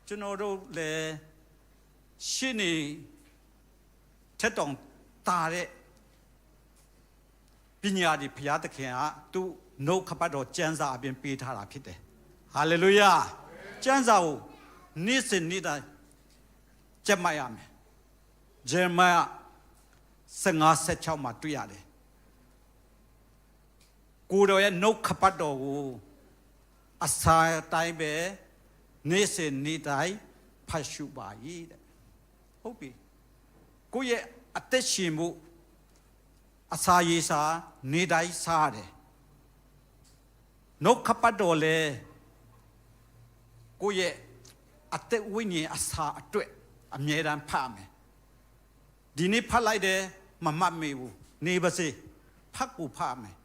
ကျွန်တော်တို့လည်းရှင်းနေထက်တောင်တာတဲ့ပညာဒီဘုရားသခင်ကသူ့နှုတ်ခပတ်တော်ကျမ်းစာအပြင်ပေးထားတာဖြစ်တယ်ဟာလေလုယာကျမ်းစာကိုနေ့စဉ်နေ့တိုင်းကျက်မှတ်ရမယ်ဂျေမယာ15:16မှာတွေ့ရတယ်ကိုယ်တော်ရဲ့နှုတ်ခပတ်တော်ကိုအစာတိုင်းပဲနေ့စဉ်နေ့တိုင်းဖတ်ရှုပါ၏တဲ့ဟုတ်ပြီကိုယ့်ရဲ့အသက်ရှင်မှုအစာရေစာနေတိုင်းစားတယ်နှုတ်ခပတ်တော်လဲကိုယ့်ရဲ့အသက်ဝိညာဉ်အစာအတွက်အမြဲတမ်းဖတ်မယ်ဒီနေ့ဖတ်လိုက်တယ်မမှတ်မိဘူးနေပါစေဖတ်ကိုဖတ်မယ်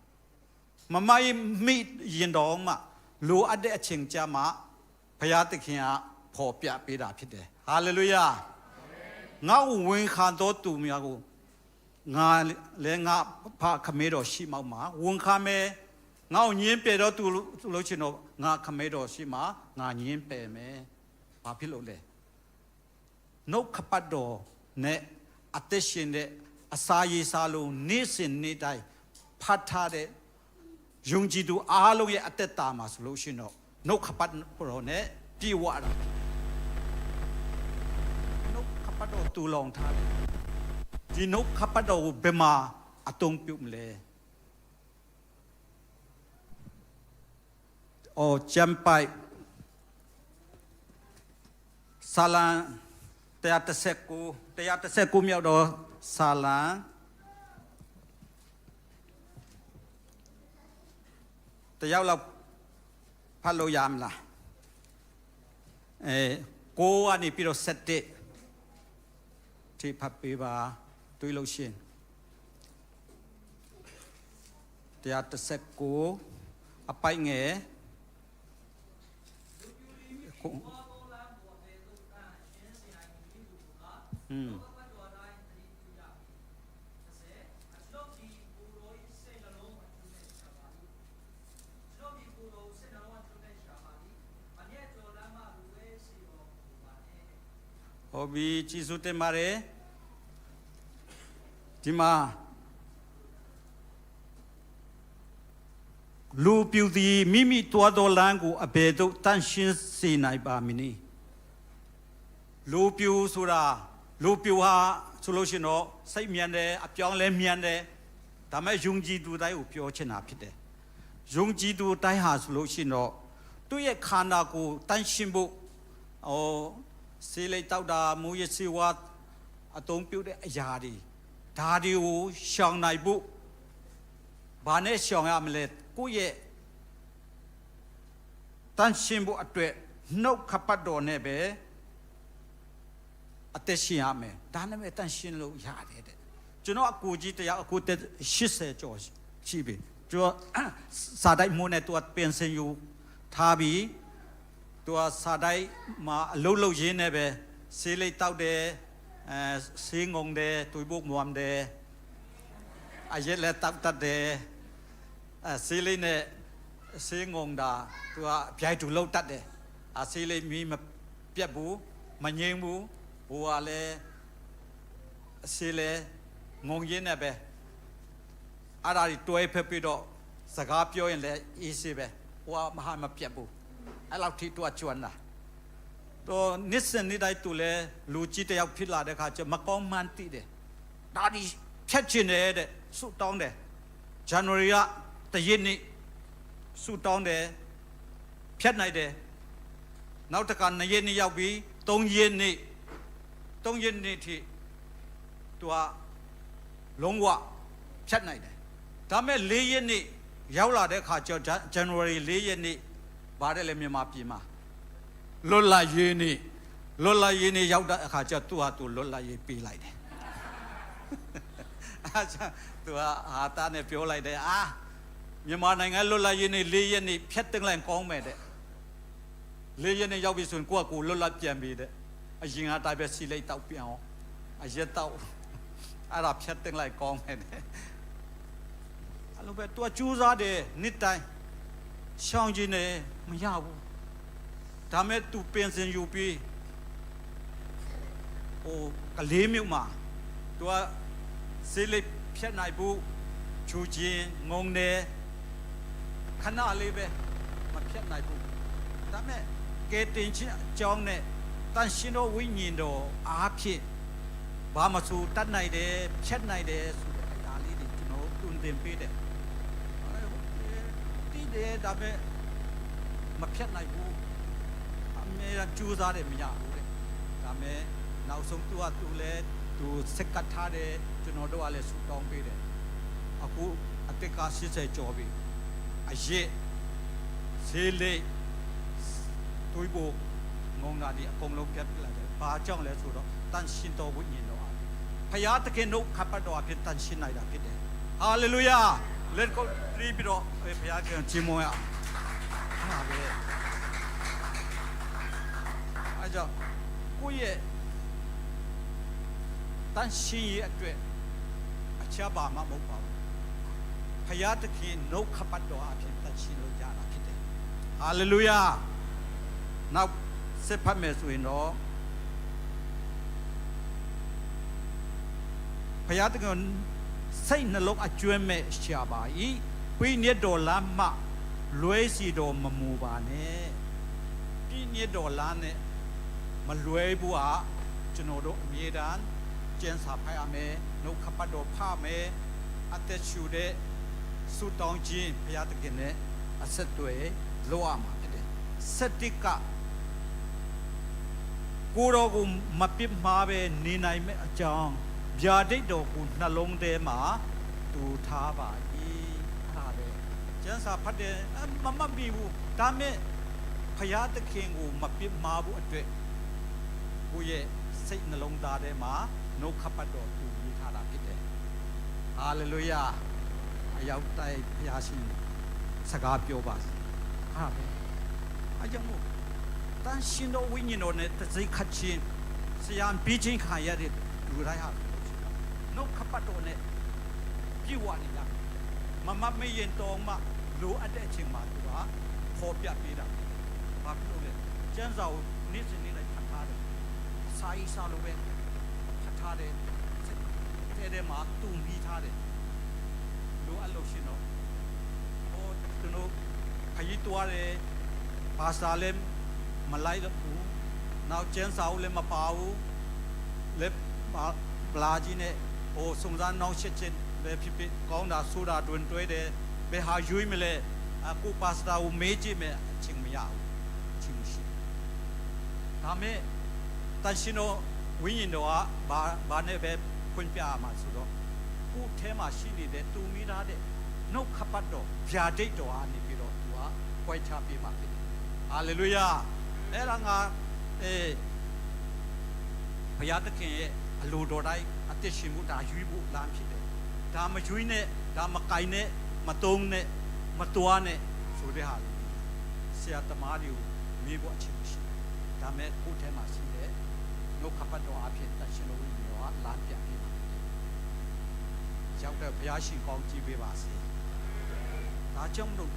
မမမိရင်တော်မှလိုအပ်တဲ့အချိန်ကြာမှဘုရားသခင်ကဖော်ပြပေးတာဖြစ်တယ်ဟာလေလုယာငါ့ဝင်ခံတော်သူများကိုငါလည်းငါဖခမဲတော်ရှိမောက်မှာဝန်ခံမယ်ငါ့ညင်းပယ်တော်သူလို့ချင်တော့ငါခမဲတော်ရှိမှာငါညင်းပယ်မယ်ဘာဖြစ်လို့လဲနှုတ်ခပတ်တော်နဲ့ အသက်ရှင်တဲ့အစာရေစာလုံးနေ့စဉ်နေ့တိုင်းဖတ်ထားတဲ့ယုံကြည်သူအားလုံးရဲ့အသက်တာမှာဆိုလို့ရှိရင်တော့နှုတ်ခပတ်တော်နဲ့ပြေဝတာနှုတ်ခပတ်တော်တူလောင်ထားတယ်ဒီနှုတ်ခပတ်တော်ကိုဘယ်မှာအသုံးပြုမလဲအော်ဂျမ်ပိုက်ဆာလန်119မြောက်တော့ဆာလန်တယောက်လောက်ဖတ်လို့ရမလားကိုကနေပြီးတော့7ထိဖတ်ပေးပါတွေးလို့ရှင်119အပိုင်ငယ်ဟုတ်ပြီကျေးဇူးတင်ပါတယ်ဒီမှာလူပြူသည်မိမိတွားတော်လမ်းကိုအဘယ်သို့တန့်ရှင်းစေနိုင်ပါမည်နည်းလူပြူဆိုတာလူပြူဟာဆိုလို့ရှိရင်တော့စိတ်မြန်တယ်အပြောင်းလဲမြန်တယ်ဒါမဲ့ယုံကြည်သူတိုင်းကိုပြောချင်တာဖြစ်တယ်ယုံကြည်သူတိုင်းဟာဆိုလို့ရှိရင်တော့သူ့ရဲ့ခန္ဓာကိုယ်တန့်ရှင်းဖို့စေလိတ်တောက်တာမူရစီဝါအသုံးပြုတဲ့အရာတွေဒါတွေကိုရှောင်နိုင်ဖို့ဘာနဲ့ရှောင်ရမလဲကိုယ့်ရဲ့တန်ရှင်းဖို့အတွက်နှုတ်ခပတ်တော်နဲ့ပဲအသက်ရှင်ရမယ်ဒါနဲ့ပဲတန်ရှင်းလို့ရတယ်တဲ့ကျွန်တော်အကူကြီးတရားအကူတက်80ကျော်ရှိပြီကျွန်တော်စာတိုက်မိုးနဲ့သူကပင်စင်ယူထားပြီးသူကစာတိုက်မှာအလုံးလုံးရင်းနေပဲဆေးလိတ်တောက်တယ်ဆေးငုံတယ်တွေးဖို့မွမ်းတယ်အရက်လက်တောက်တတ်တယ်ဆေးလိတ်နဲ့ဆေးငုံတာသူကပြိုက်တူလောက်တတ်တယ်ဆေးလိတ်မီးမပြတ်ဘူးမငြိမ်းဘူးဟိုကလည်းဆေးလဲငုံရင်းနေပဲအဲ့ဒါတွေတွဲဖက်ပြီးတော့စကားပြောရင်လည်းအေးဆေးပဲဟိုကမဟာမပြတ်ဘူးအဲ့လောက်ထိတော့ကျွမ်းတာတော့နစ်စင်နေ့တိုင်းသူလဲလူကြီးတယောက်ဖြစ်လာတဲ့ခါကျမကောင်းမှန်းသိတယ်ဒါဒီဖြတ်ချင်တယ်တဲ့ဆုတောင်းတယ်ဇန်နဝါရီကတရက်နေ့ဆုတောင်းတယ်ဖြတ်နိုင်တယ်နောက်တစ်ခါ2ရက်နေ့ရောက်ပြီး3ရက်နေ့ထိသူကလုံးဝဖြတ်နိုင်တယ်ဒါမဲ့4ရက်နေ့ရောက်လာတဲ့ခါကျဇန်နဝါရီ4ရက်နေ့ပါတယ်လေမြန်မာပြည်မှာလွတ်လပ်ရေးနေ့ရောက်တဲ့အခါကျသူဟာသူလွတ်လပ်ရေးပေးလိုက်တယ်အားချသူကအာတာနဲ့ပြောလိုက်တယ်မြန်မာနိုင်ငံလွတ်လပ်ရေးနေ့4ရက်နေ့ဖြတ်တင်လိုက်ကောင်းမယ်တဲ့4ရက်နေ့ရောက်ပြီဆိုရင်ကိုယ့်ကကိုလွတ်လပ်ပြန်ပြီတဲ့အရင်ကတိုင်းပဲစီလိုက်တောက်ပြန်အောင်အရက်တောက်အဲ့ဒါဖြတ်တင်လိုက်ကောင်းမယ်တဲ့အဲ့လိုပဲသူကကြိုးစားတယ်နှစ်တိုင်းရှောင်ကျင်တယ်မရဘူးဒါမဲ့သူပင်စင်ယူပြီးကလေးမြို့မှာသူကစေးလေးဖြတ်နိုင်ဘူးချူချင်းငုံတယ်ခဏလေးပဲမဖြတ်နိုင်ဘူးဒါမဲ့ကဲတင်ချင်းအကြောင်းနဲ့တန်ရှင်တော်ဝိညာဉ်တော်အားဖြင့်ဘာမဆိုတတ်နိုင်တယ်ဖြတ်နိုင်တယ်ဆိုတဲ့အရာလေးတွေကျွန်တော်တွင်တင်ပေးတယ်တီးတယ်ဒါမဲ့မဖြတ်နိုင်ဘူးအမေကကြိုးစားတယ်မရဘူးတဲ့ဒါမဲ့နောက်ဆုံးသူလဲသူစက်ကတ်ထားတယ်ကျွန်တော်တို့ကလည်းဆူတောင်းပေးတယ်အခုအတက်က80ကျော်ပြီအရက်ဆေးလေးတွေးဖို့ငုံတာဒီအကုန်လုံးပြတ်ပြလိုက်တယ်ဘာကြောင့်လဲဆိုတော့တန်ရှင်တော်ဝိညာဉ်တော်အားဖယားတခင်တို့ခပ်ပတ်တော်အဖြစ်တန်ရှင်နိုင်တာဖြစ်တယ်ဟာလေလုယာ let's go ပြီးတော့ဖယားကချီးမွမ်းရအောင်ဟာပဲအဲ့ကြောင့်ကိုယ့်ရဲ့တန်ရှင်ရဲ့အတွက်အချပါမှမဟုတ်ပါဘူးဖယားတခင်နှုတ်ခပ်ပတ်တော်အဖြစ်တန်ရှင်လို့ရတာဖြစ်တယ်ဟာလေလုယာနောက်စစ်ဖတ်မယ်ဆိုရင်တော့ ဖယားတကယ်စိတ်နှလုံးအကျွမ်းမဲ့ရှာပါ၏ပြည့်ညတ်တော်လမ်းမှလွဲစီတော်မမူပါနဲ့ပြည့်ညတ်တော်လမ်းနဲ့မလွဲဘူးဟာကျွန်တော်တို့အမြဲတမ်းကျင့်စာဖတ်ရမယ်နှုတ်ခပတ်တော်ဖတ်မယ်အသက်ရှူတဲ့ဆုတောင်းခြင်းဘုရားသခင်နဲ့အဆက်အသွယ်လုပ်ရမှာဖြစ်တယ်စတိကကိုတော်ကိုမပြစ်မှားပဲနေနိုင်မဲ့အကြောင်းဗျာဒိတ်တော်ကိုနှလုံးထဲမှာတူထားပါ၏ဟာလေကျမ်းစာဖတ်တယ်မမှတ်မိဘူးဒါမဲ့ဘုရားသခင်ကိုမပြစ်မှားဘူးအတွက်ကိုယ့်ရဲ့စိတ်နှလုံးသားထဲမှာနှုတ်ခပတ်တော်သူရေးထားတာဖြစ်တယ်ဟာလေလုယာအရောက်တိုင်းဘုရားရှင်စကားပြောပါဟာပဲအကြောင်းမို့တန်ရှင်တော်ဝိညာဉ်တော်နဲ့တစိခတ်ချင်းဆရာပြီးချင်းခံရတဲ့လူတိုင်းဟာနှုတ်ခပတ်တော်နဲ့ပြေဝနေလားမမမေရင်တော်မှလိုအပ်တဲ့အချိန်မှာသူကခေါ်ပြပေးတာဘာဖြစ်လို့လဲကျမ်းစာကိုနေ့စဉ်နေ့လိုက်ဖတ်ထားတယ်စာရေးစာလိုပဲဖတ်ထားတယ်တဲ့မှာတူပြီးထားတယ်လိုအပ်လို့ရှင်တော့ဟိုသူတို့ခရီးတွားတယ်ဘာသာလည်းမလိုက်တော့ဘူးနောက်ကျန်းစာကိုလည်းမပါဘူးလက်ပလာကြီးနဲ့ဟိုစုံစမ်းနှောင်းရှစ်ချင်းလည်းဖြစ်ဖြစ်ကောင်းတာဆိုတာတွင်တွဲတယ်ဘယ်ဟာရွေးမလဲအခုပါစတာကိုမေးကြည့်မယ်အချင်းမရဘူးအချင်းမရှိဒါမဲ့တန်ရှင်တော်ဝိညာဉ်တော်ကဘာနဲ့ပဲဖွင့်ပြရမှာဆိုတော့ကိုယ်ထဲမှာရှိနေတဲ့တူမိထားတဲ့နှုတ်ခပတ်တော်ဗျာဒိတ်တော်အနေပြီးတော့သူကခွဲခြားပေးမှာဖြစ်တယ်ဟာလေလုယာအဲ့ဒါငါဘုရားသခင်ရဲ့အလိုတော်တိုင်းအသက်ရှင်မှုဒါရွေးဖို့လမ်းဖြစ်တယ်ဒါမရွေးနဲ့ဒါမကင်နဲ့မတုံးနဲ့မတွားနဲ့ဆိုတဲ့ဟာဆရာသမားတွေကိုမေးဖို့အချိန်မရှိဒါမဲ့ကိုယ်ထဲမှာရှိတဲ့နှုတ်ခပတ်တော်အဖြစ်တရှင်တော်ဝိညာဉ်တော်ကလမ်းပြပေးပါရောက်တဲ့ဘုရားရှင်ကောင်းကြည့်ပေးပါစေဒါကြောင့်လို့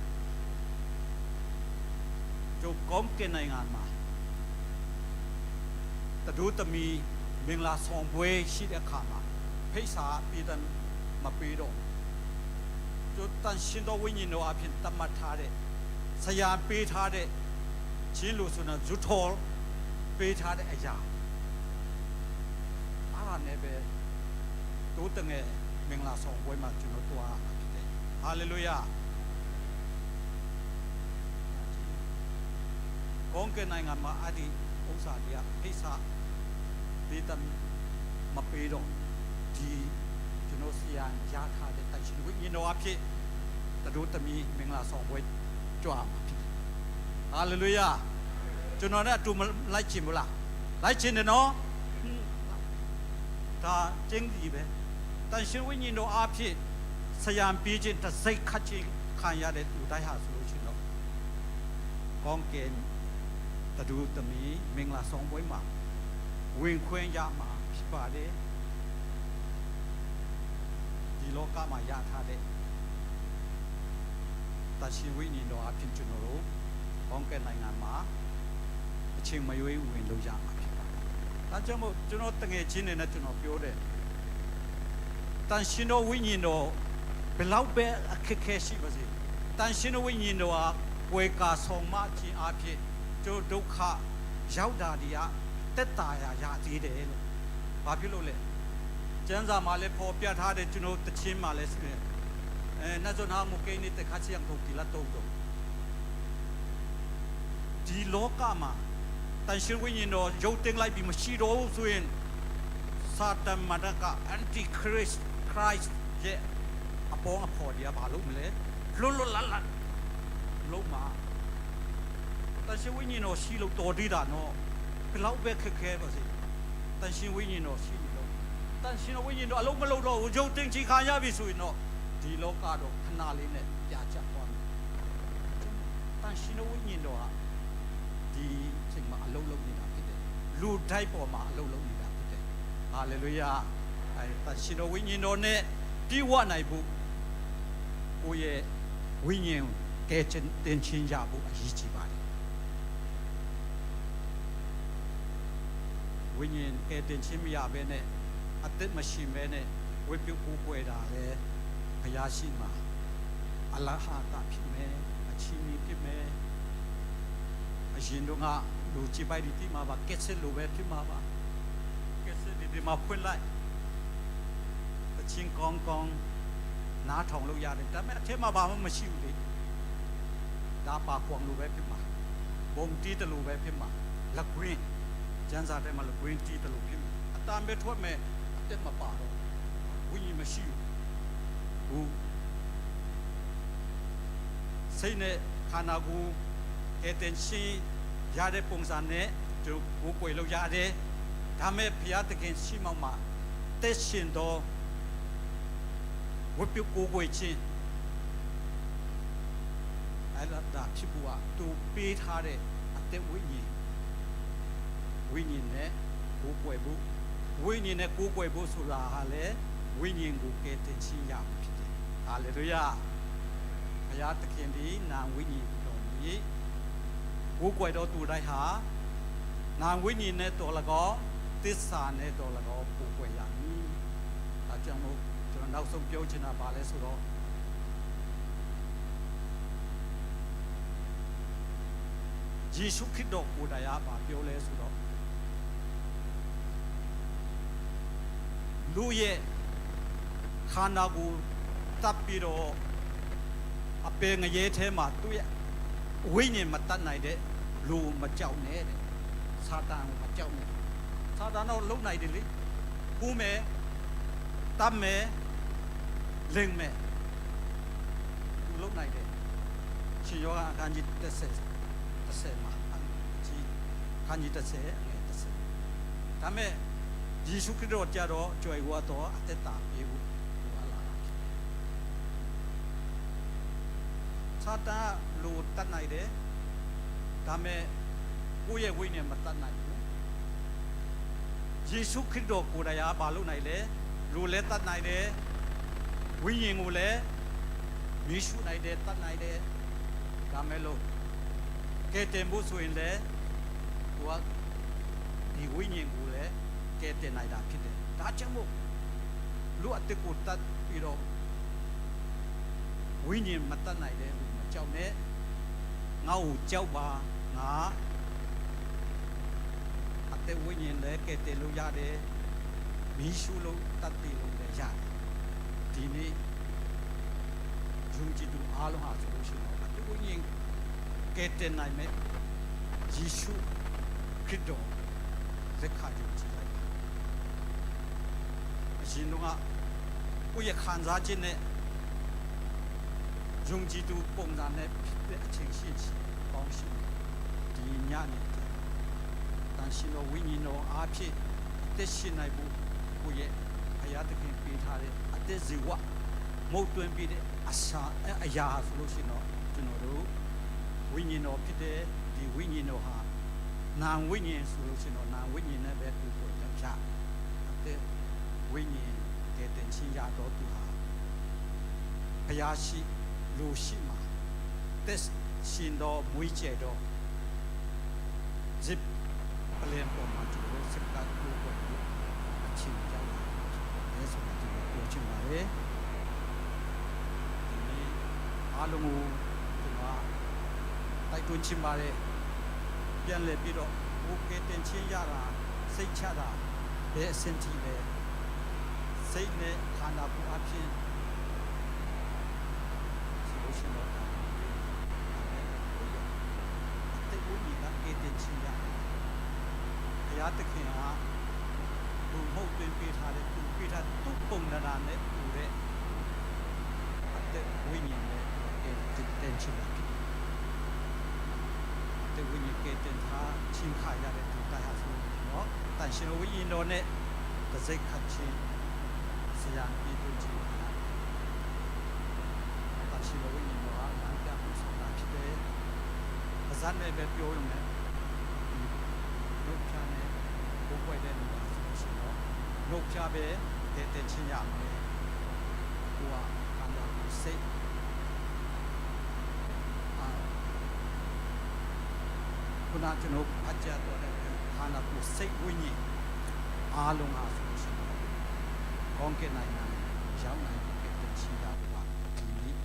ကျုပ်ကောင်းကင်နိုင်ငံမှာတဒုတမီမင်္ဂလာဆောင်ပွဲရှိတဲ့အခါမှာဖိတ်စာပေးတယ်မပေးတော့ကျုပ်တန်ရှင်တော်ဝိညာဉ်တော်အဖြစ်တတ်မှတ်ထားတဲ့ဆရာပေးထားတဲ့ချင်းလို့ဆိုတော့ဇူထော်ပေးထားတဲ့အရာအားရနေပဲတို့တငယ်မင်္ဂလာဆောင်ပွဲမှာကျွန်တော်တွားဖြစ်တယ်ဟာလေလုယာကောင်းကင်နိုင်ငံမှာအဒီဥစ္စာတွေကဖိတ်စာပေးတယ်မပေးတော့ဒီကျွန်တော်ဆရာရထားတဲ့တိုက်ရှင်ဝိညာဉ်တော်အဖြစ်တို့တမီမင်္ဂလာဆောင်ပွဲကြွားမှာဖြစ်တယ်ဟာလေလုယာကျွန်တော်နဲ့အတူလိုက်ချင်မလားလိုက်ချင်တယ်နော်ဒါကျင်းကြီးပဲတန်ရှင်ဝိညာဉ်တော်အဖြစ်ဆရာပေးခြင်းတစ်စိတ်ခတ်ခြင်းခံရတဲ့သူတိုင်းဟာဆိုလို့ရှိရင်တော့ကောင်းကင်တဒုတမီမင်္ဂလာဆောင်ပွဲမှာဝင်ခွင့်ရမှာဖြစ်ပါတယ်ဒီလောကမှာရထားတဲ့တရှိဝိညာဉ်တော်အဖြစ်ကျွန်တော်တို့ကောင်းကင်နိုင်ငံမှာအချိန်မရွေးဝင်လို့ရမှာဖြစ်ပါတယ်ဒါကြောင့်မို့ကျွန်တော်တငယ်ချင်းတွေနဲ့ကျွန်တော်ပြောတယ်တန်ရှင်တော်ဝိညာဉ်တော်ဘယ်လောက်ပဲအခက်ခဲရှိပါစေတန်ရှင်တော်ဝိညာဉ်တော်ဟာဝေကာဆောင်မခြင်းအဖြစ်တို့ဒုက္ခရောက်တာတွေကတက်တာရသေးတယ်လို့ဘာဖြစ်လို့လဲကျမ်းစာမှာလည်းပေါ်ပြထားတဲ့ကျွန်တော်တခြင်းမှာလည်းဆိုရင်နတ်ဇွန်ဟာမုကိနေတခါချီအောင်ထုတ်ကြလာတော့ဒီလောကမှာတန်ရှင်ဝိညာဉ်တော်ရုပ်တင်လိုက်ပြီးမရှိတော့ဘူးဆိုရင်စာတန်မဒကအန်တီခရစ်ရဲ့အပေါ်အဖော်တွေကဘာလို့မလဲလွတ်လွတ်လပ်လပ်လုံးမှာတန်ရှင်ဝိညာဉ်တော်ရှိလို့တော်သေးတာနော်ဘယ်လောက်ပဲခက်ခဲပါစေတန်ရှင်ဝိညာဉ်တော်ရှိနေလို့တန်ရှင်ဝိညာဉ်တော်အလုံးမလုံးတော့ရုပ်တင်ချခံရပြီဆိုရင်တော့ဒီလောကတော့ခဏလေးနဲ့ပြာကျသွားမယ်တန်ရှင်ဝိညာဉ်တော်ဟာဒီချိန်မှာအလုံးလုံးနေတာဖြစ်တယ်လူတိုင်းပေါ်မှာအလုံးလုံးနေတာဖြစ်တယ်ဟာလေလုယာတန်ရှင်ဝိညာဉ်တော်နဲ့ပြည့်ဝနိုင်ဖို့ကိုယ့်ရဲ့ဝိညာဉ်ကဲတင်ချင်းကြဖို့အရေးကြီးပါတယ်ဝိညာဉ်ကဲတင်ချင်းမရဘဲနဲ့အသက်မရှိဘဲနဲ့ ဝိပုကိုကိုွယ်တာလေဘုရားရှိမှာအလဟာတာဖြစ်မယ်အချင်းကြီးဖြစ်မယ်အရှင်တို့ကလူကြည့်ပိုက်ဒီမှာပါကက်ဆက်လိုပဲဖြစ်မှာပါကက်ဆက်ဒီမှာဖွင့်လိုက်အချင်းကောင်းကောင်းနားထောင်လို့ရတယ်ဒါပေမဲ့အထက်မှာဘာမှမရှိဘူးလေဒါပါကွန်လိုပဲဖြစ်မှာဘုံတီးတယ်လို့ပဲဖြစ်မှာလက်ကွင်းကျန်းစာထဲမှာလက်ကွင်းတီးတယ်လို့ဖြစ်မှာအတန်ပဲထွက်မယ်အတက်မပါတော့ဝိညာဉ်မရှိဘူးစိတ်နဲ့ခန္ဓာကိုယ်ကတဲ့ရှင်ရတဲ့ပုံစံနဲ့သူကိုယ်ကိုယ်လောက်ရတယ်ဒါမဲ့ဘုရားသခင်ရှိမှမှာတက်ရှင်တော့ဝိပုကိုကိုယ်ချင်းအဲ့ဒါဖြစ်ဘူးอ่ะသူပေးထားတဲ့အသက်ဝိညာဉ်နဲ့ကိုယ်ကိုယ်ဘူးဝိညာဉ်နဲ့ကိုယ်ကိုယ်ဘူးဆိုတာဟာလေဝိညာဉ်ကိုကယ်တင်ခြင်းရဖြစ်တယ်ဟာလေလုယာဘုရားသခင်ဒီနာဝိညာဉ်တော်ကြီးကိုယ်ကိုယ်တော်သူတိုင်းဟာနာဝိညာဉ်နဲ့တော်၎င်းသစ္စာနဲ့တော်၎င်းကိုယ်ကိုယ်ရမည်အဲကြောင့်မို့ကျွန်တော်နောက်ဆုံးပြောချင်တာပါလဲဆိုတော့ယေရှုခရစ်တော်ကိုယ်တိုင်ကပြောလဲဆိုတော့လူရဲ့ခန္ဓာကိုယ်တပ်ပြီးတော့အပေငရဲထဲမှာသူ့ရဲ့ဝိညာဉ်မတတ်နိုင်တဲ့လူမကြောက်နဲ့တဲ့စာတန်မကြောက်နဲ့စာတန်တော့လုံနိုင်တယ်လေကူးမယ်တတ်မယ်လိမ့်မယ်သူလုံနိုင်တယ်ရှင်ယောဟန်အခန်းကြီး30မှာခန်းကြီး30အငယ်30ဒါမဲ့ယေရှုခရစ်တော်ကြတော့ကြွယ်ဝတော့အသက်တာပြေဖို့လိုအပ်လာတာစာတန်လူတတ်နိုင်တယ်ဒါမဲ့ကိုယ့်ရဲ့ဝိညာဉ်မတတ်နိုင်ဘူးယေရှုခရစ်တော်ကိုယ်တိုင်အားဘာလုပ်နိုင်လဲလူလည်းတတ်နိုင်တယ်ဝိညာဉ်ကိုလည်းယေရှုနိုင်တယ်တတ်နိုင်တယ်ဒါမဲ့လို့ကဲတင်ဖို့ဆိုရင်လည်းသူကဒီဝိညာဉ်ကိုလည်းကဲတင်နိုင်တာဖြစ်တယ်ဒါကြောင့်မို့လူအတက်ကိုတတ်ပြီးတော့ဝိညာဉ်မတတ်နိုင်တဲ့လူမကြောက်နဲ့ငါ့ကိုကြောက်ပါငါအတက်ဝိညာဉ်လည်းကဲတင်လို့ရတယ်မီးရှုလို့တတ်တယ်လို့လည်းရတယ်ဒီနေ့ယုံကြည်သူအားလုံးဟာဆိုလို့ရှိရင်အတက်ဝိညာဉ်ကဲတင်နိုင်မဲ့ယေရှုခရစ်တော်လက်ခါကြည့်လိုက်အရှင်တို့ကကိုယ့်ရဲ့ခံစားခြင်းနဲ့ယုံကြည်သူပုံစံနဲ့ဖြစ်တဲ့အချိန်ရှိပေါင်းရှိဒီညနေတန်ရှင်တော်ဝိညာဉ်တော်အားဖြင့်အသက်ရှင်နိုင်ဖို့ကိုယ့်ရဲ့ဘုရားသခင်ပေးထားတဲ့အသက်ဇီဝမုတ်တွင်ပြီးတဲ့အရာဆိုလို့ရှိရင်တော့ကျွန်တော်တို့ဝိညာဉ်တော်ဖြစ်တဲ့ဒီဝိညာဉ်တော်ဟာနာဝိညာဉ်ဆိုလို့ရှိရင်တော့နာဝိညာဉ်နဲ့ပဲကိုယ်ကိုရောက်ချတဲ့ဝိညာဉ်ကတဲ့တင်ချင်းရတော့သူဟာဘုရားရှိလူရှိမှာတက်ရှင်တော်မွေးကျဲတော့ဇစ်ပလန်ပေါ်မှာသူတို့စကားကိုအချင်းကြောက်တယ်ဆိုတော့သူပြောချင်ပါတယ်ဒီနေ့အားလုံးကိုသူကတိုက်တွန်းချင်ပါတယ်ပြန်လဲပြီးတော့ဘုကေတင်ချင်းရတာစိတ်ချတာဘယ်အဆင့်ကြီးလဲစိတ်နဲ့ခန္ဓာကိုယ်အဖြစ်ဆိုလို့ရှိရင်တော့အတိတ်ဝိညာဉ်ကကေတင်ချင်းရဘုရားသခင်ကသူမဟုတ်တင်ပေးထားတဲ့သူပေးထားသူ့ပုံနာနဲ့တူတဲ့အတိတ်ဝိညာဉ်နဲ့ကေတင်ချင်းရတဲ့ဝိညာဉ်ကတဲ့ထားချင်းခါရတဲ့သူတိုင်ဟာဆိုတော့တန်ရှင်ဝိညာဉ်တော်နဲ့တစ်စိတ်ခတ်ချင်းဆရာပြည်သူကြီးတန်ရှင်ဝိညာဉ်တော်ဟာလမ်းပြမှုဆောင်တာဖြစ်တယ်။အစနဲ့ပဲပြောရုံနဲ့နှုတ်ချနဲ့ဘိုးပွဲတဲ့လူပါဆိုရှင်တော့နှုတ်ချပဲတဲ့ချင်းရမယ်။ကိုကခန္ဓာကိုယ်စိတ်ခုနကျွန်တော်အကြတော့တဲ့ခန္ဓာကိုယ်စိတ်ဝိညာဉ်အားလုံးဟာဆိုလို့ရှိရင်ကောင်းကင်နိုင်ငံ ရောက်နိုင်တဲ့တခြင်းတာကဒီနေ့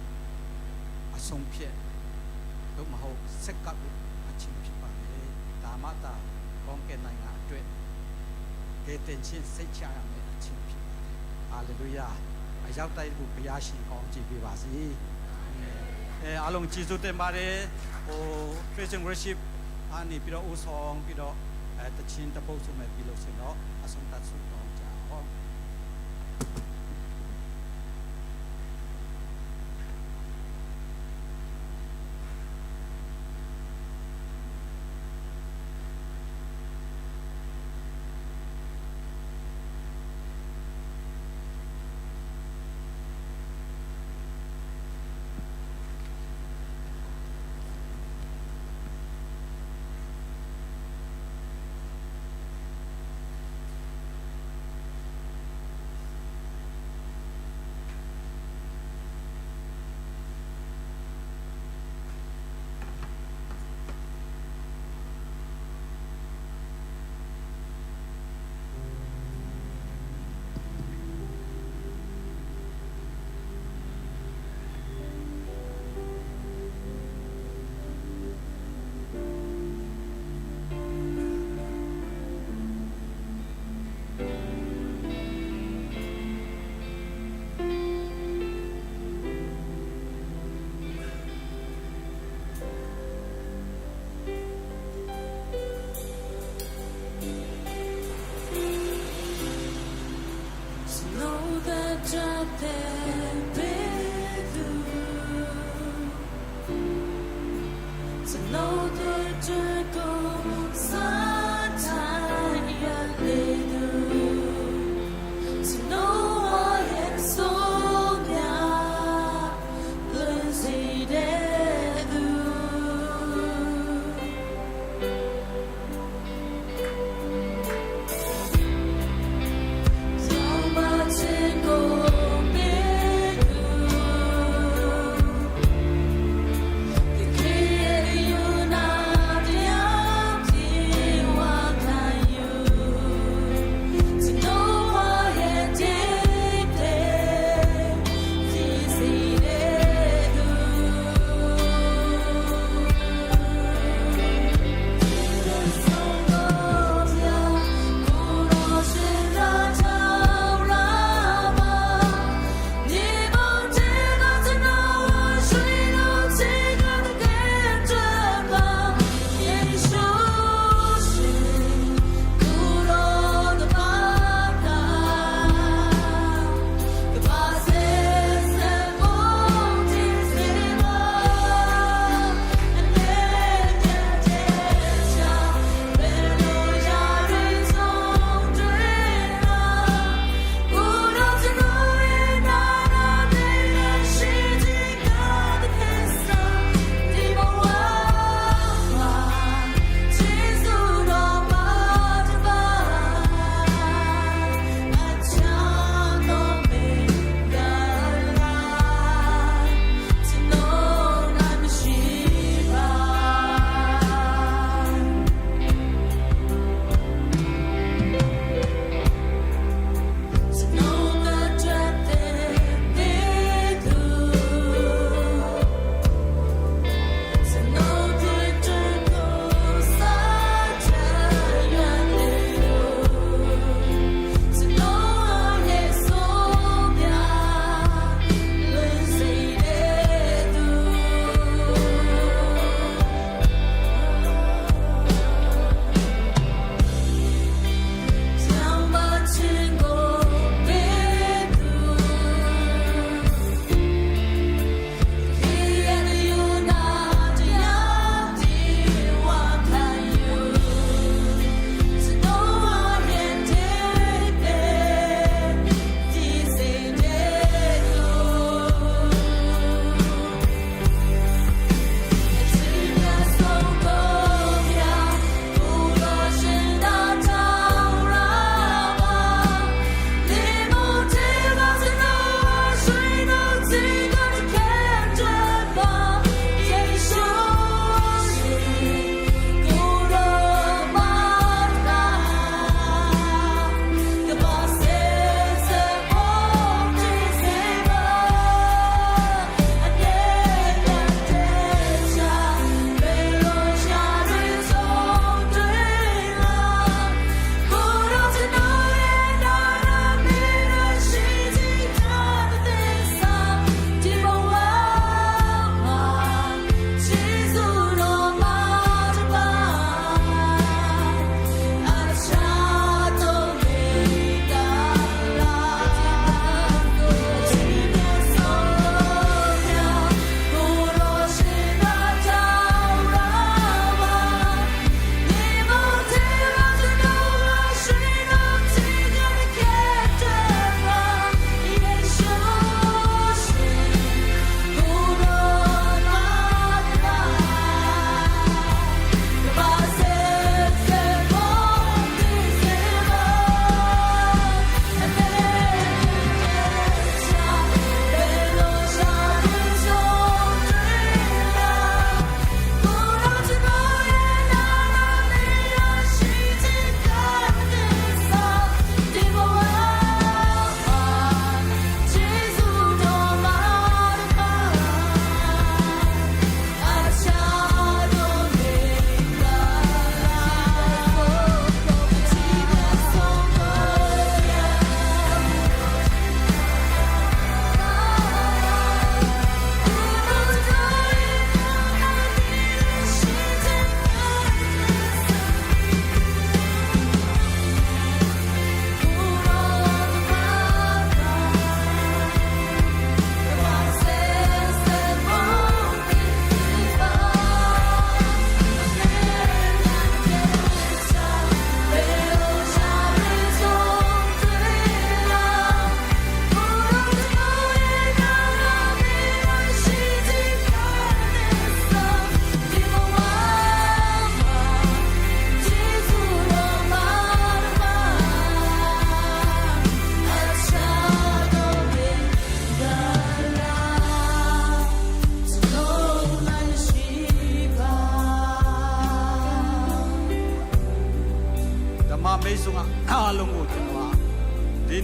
အဆုံးဖြတ်တော့မဟုတ်စက်ကပ်အချင်းဖြစ်ပါလေဒါမှသာကောင်းကင်နိုင်ငံအတွက်ကဲတင်ချင်းစိတ်ချရမယ်အချင်းဖြစ်ပါလေဟာလေလုယာအရောက်တိုက်ကိုဘုရားရှင်ကောင်းကြည့်ပေးပါစေအားလုံးကျေးဇူးတင်ပါတယ်ဟို Christian worship အနေပြီးတော့ဦးဆောင်ပြီးတော့တခြင်းတပုတ်ဆိုမဲ့ပြီးလို့ဆိုတော့အဆုံးသတ်ဆုတောင်းကြအောင်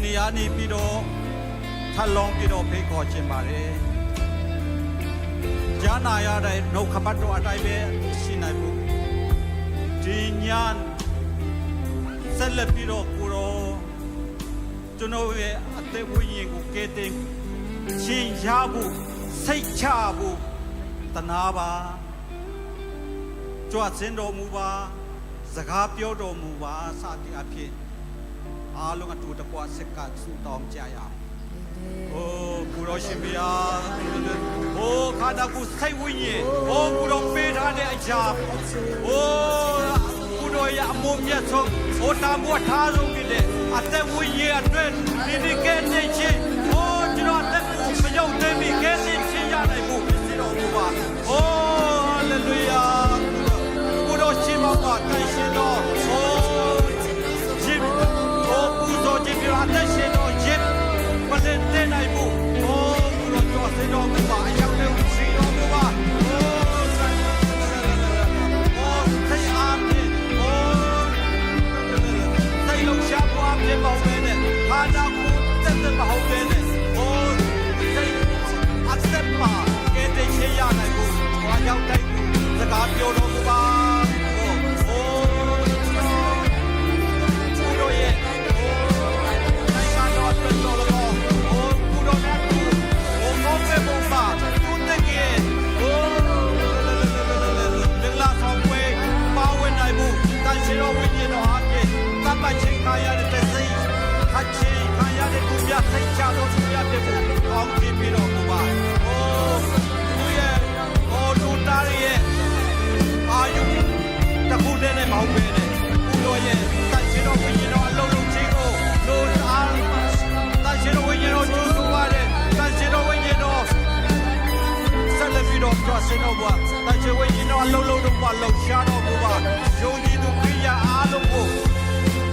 နေရာနေပြီးတော့ထပ်လောင်းပြီးတော့ဖိတ်ခေါ်ခြင်းပါတယ်။ကြားနာရတဲ့နှုတ်ခပတ်တော်အတိုင်းပဲရှိနိုင်ဖို့ဒီညဆက်လက်ပြီးတော့ကိုရောကျွန်တော်ရဲ့အသက်ဝိညာဉ်ကိုကယ်တင်ခြင်းရဖို့စိတ်ချဖို့တနာပါကြွစင်တော်မူပါစကားပြောတော်မူပါစသည်အဖြစ်အားလုံးအတူတကွဆက်ကဆူတောင်းကြရအောင်။အိုးကိုရောရှင်ဘုရားအိုးခန္ဓာကိုယ်စိတ်ဝိညာဉ်အိုးကိုရောပေးထားတဲ့အရာအိုးကိုရောရဲ့အမှုမြတ်ဆုံးဟိုတာမောထားဆုံးဖြစ်တဲ့အသက်ဝိညာဉ်အတွက်ဒီကဲနေချင်းအိုးကျွန်တော်အသက်ကိုမယုံသေးမီကဲနေချင်းရနိုင်ဖို့ဖြစ်တော်မူပါ။အိုးဟာလေလုယာကိုရောရှင်မောပါတန်ရှင်တော်အိုးဂျစ်အိုးပူဇော်ခြင်းပြအသက်ရှင်တော်ဂျစ်မစင်တဲ့နိုင်ဖို့အိုးကိုရောကျော်စင်တော်မူပါအရောက်တဲ့ရှိတော်မူပါအိုးဆိုင်အားဖြင့်အိုးဆိုင်လုံးရှားပွားပြမောင်းနေတဲ့ခါနာကိုတက်တဲ့မဟုတ်ပဲနဲ့အိုးဆိုင်အသက်မှာကဲတဲ့ရှိရနိုင်ဖို့ဟောရောက်တဲ့စကားပြောတော်မူပါအိုးကိုရောရဲ့နိုင်ငံတော်အတွက်တော်တော်အိုးကိုရောနဲ့ကိုမောင်ပဲပုံပါသူတက်ရဲ့အိုးဒီလာဆောင်ဝဲပါဝင်နိုင်မှုတန်ရှင်တော်ဝိညာဉ်တော်အားဖြင့်ကပ်ပတ်ချင်းခါရတဲ့စိတ်ခတ်ချင်းခါရတဲ့သူများစိတ်ချတော်သူများတဲ့ကိုကောင်းကြည့်ပြီးတော်မူပါအိုးသူရဲ့အိုးလူသားရဲ့အာယုတခုတည်းနဲ့မဟုတ်ပဲနဲ့ကိုရောရဲ့တန်ရှင်တော်ဝိညာဉ်တော်အလုံးလုံးချင်းကိုလိုအားတန်ရှင်တော်ဝိညာဉ်တော်ကျူးစုပါတယ်တန်ရှင်တော်ဝိညာဉ်တော်ဆက်လက်ပြီးတော့ကြွစင်တော်ဘုရားတန်ရှင်ဝိညာဉ်တော်အလုံးလုံးတော့လှုပ်ရှားတော်မူပါယုံကြည်သူကိရိယာအားလုံးကို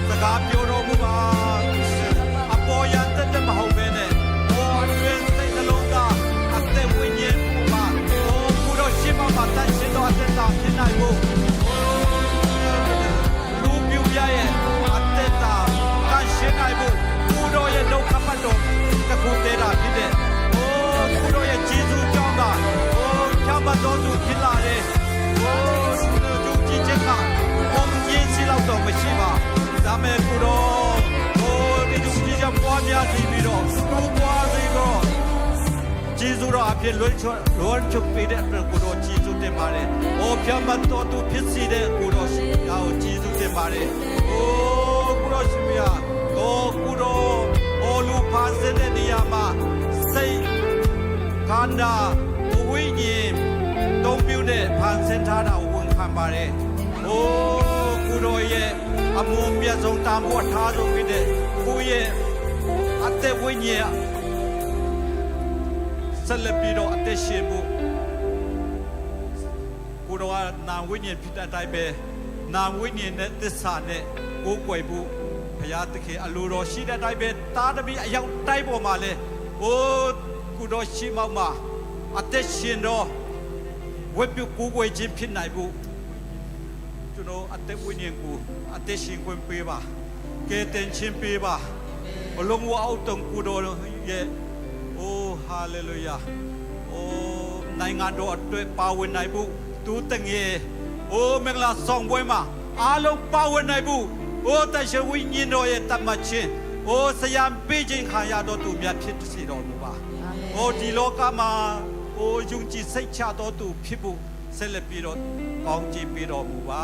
စကားပြောတော်မူပါအပေါ်ရတဲ့မဟုတ်ပဲနဲ့ဘောအတွင်းစိတ်နှလုံးသားအသက်ဝိညာဉ်မူပါအိုးကိုရောရှင်းပါတန်ရှင်တော်အသက်တာဖြစ်နိုင်ဖို့လူပြူရရဲ့အသက်တာတန်ရှင်နိုင်ဖို့ကိုရောရဲ့ဒုက္ခပတ်တော်တခုတည်းတာဖြစ်တဲ့အိုးကိုရောရဲ့ဂျေဇုကြောင့်ကအိုးချမ်းသာတော်သူဖြစ်လာတဲ့အိုးသူကြည်ချက်ကဘုံကြီးစီလောက်တော့မရှိပါဒါမဲ့ကိုရောအိုးဒီသူကြီးကပွားများစီပြီးတော့သူ့ပွားစီတော့ဂျေဇုတော်အဖြစ်လွှမ်းချုပ်ပေးတဲ့အတွက်ကိုရောဂျေဇုတင်ပါတယ်။အိုးပြမတ်တော်သူဖြစ်စီတဲ့ကိုရောရှင်ရောဂျေဇုတင်ပါတယ်။အိုးကိုရောရှင်မြတ်အိုးကိုရောအိုးလူပါစတဲ့နေရာမှာစိတ်ခန္ဓာဝိညာဉ်တုံးပြတဲ့ဖန်ဆင်းထားတာဝန်ခံပါတယ်။အိုးကိုရောရဲ့အမှုမြတ်ဆုံးတာမို့ထားဆုံးဖြစ်တဲ့ကိုရဲ့အသက်ဝိညာဉ်ဆက်လက်ပြီးတော့အသက်ရှင်ဖို့ကိုတော်ကနာဝိညာဉ်ဖြစ်တဲ့အတိုင်းပဲနာဝိညာဉ်နဲ့သစ္စာနဲ့ကိုးကွယ်ဖို့ဘုရားသခင်အလိုတော်ရှိတဲ့အတိုင်းပဲတာသမီအရောက်တိုင်းပေါ်မှာလဲအိုးကိုတော်ရှိမောက်မှာအသက်ရှင်တော့ဝတ်ပြုကိုးကွယ်ခြင်းဖြစ်နိုင်ဖို့ကျွန်တော်အသက်ဝိညာဉ်ကိုအသက်ရှင်ခွင့်ပေးပါကယ်တင်ခြင်းပေးပါဘလုံးဝအောက်တုံကိုတော်ရဲ့Oh hallelujah Oh နိုင်ငံတော်အတွက်ပါဝင်နိုင်ဖို့သူတငယ် Oh မင်္ဂလာဆောင်ပွဲမှာအားလုံးပါဝင်နိုင်ဖို့ Oh တရှဝိညာဉ်တော်ရဲ့တမတ်ခြင်း Oh ဆရာပေးခြင်းခံရတော်သူများဖြစ်စေတော်မူပါ Oh ဒီလောကမှာ Oh ယုံကြည်စိတ်ချတော်သူဖြစ်ဖို့ဆက်လက်ပြီးတော့ကောင်းချီးပေးတော်မူပါ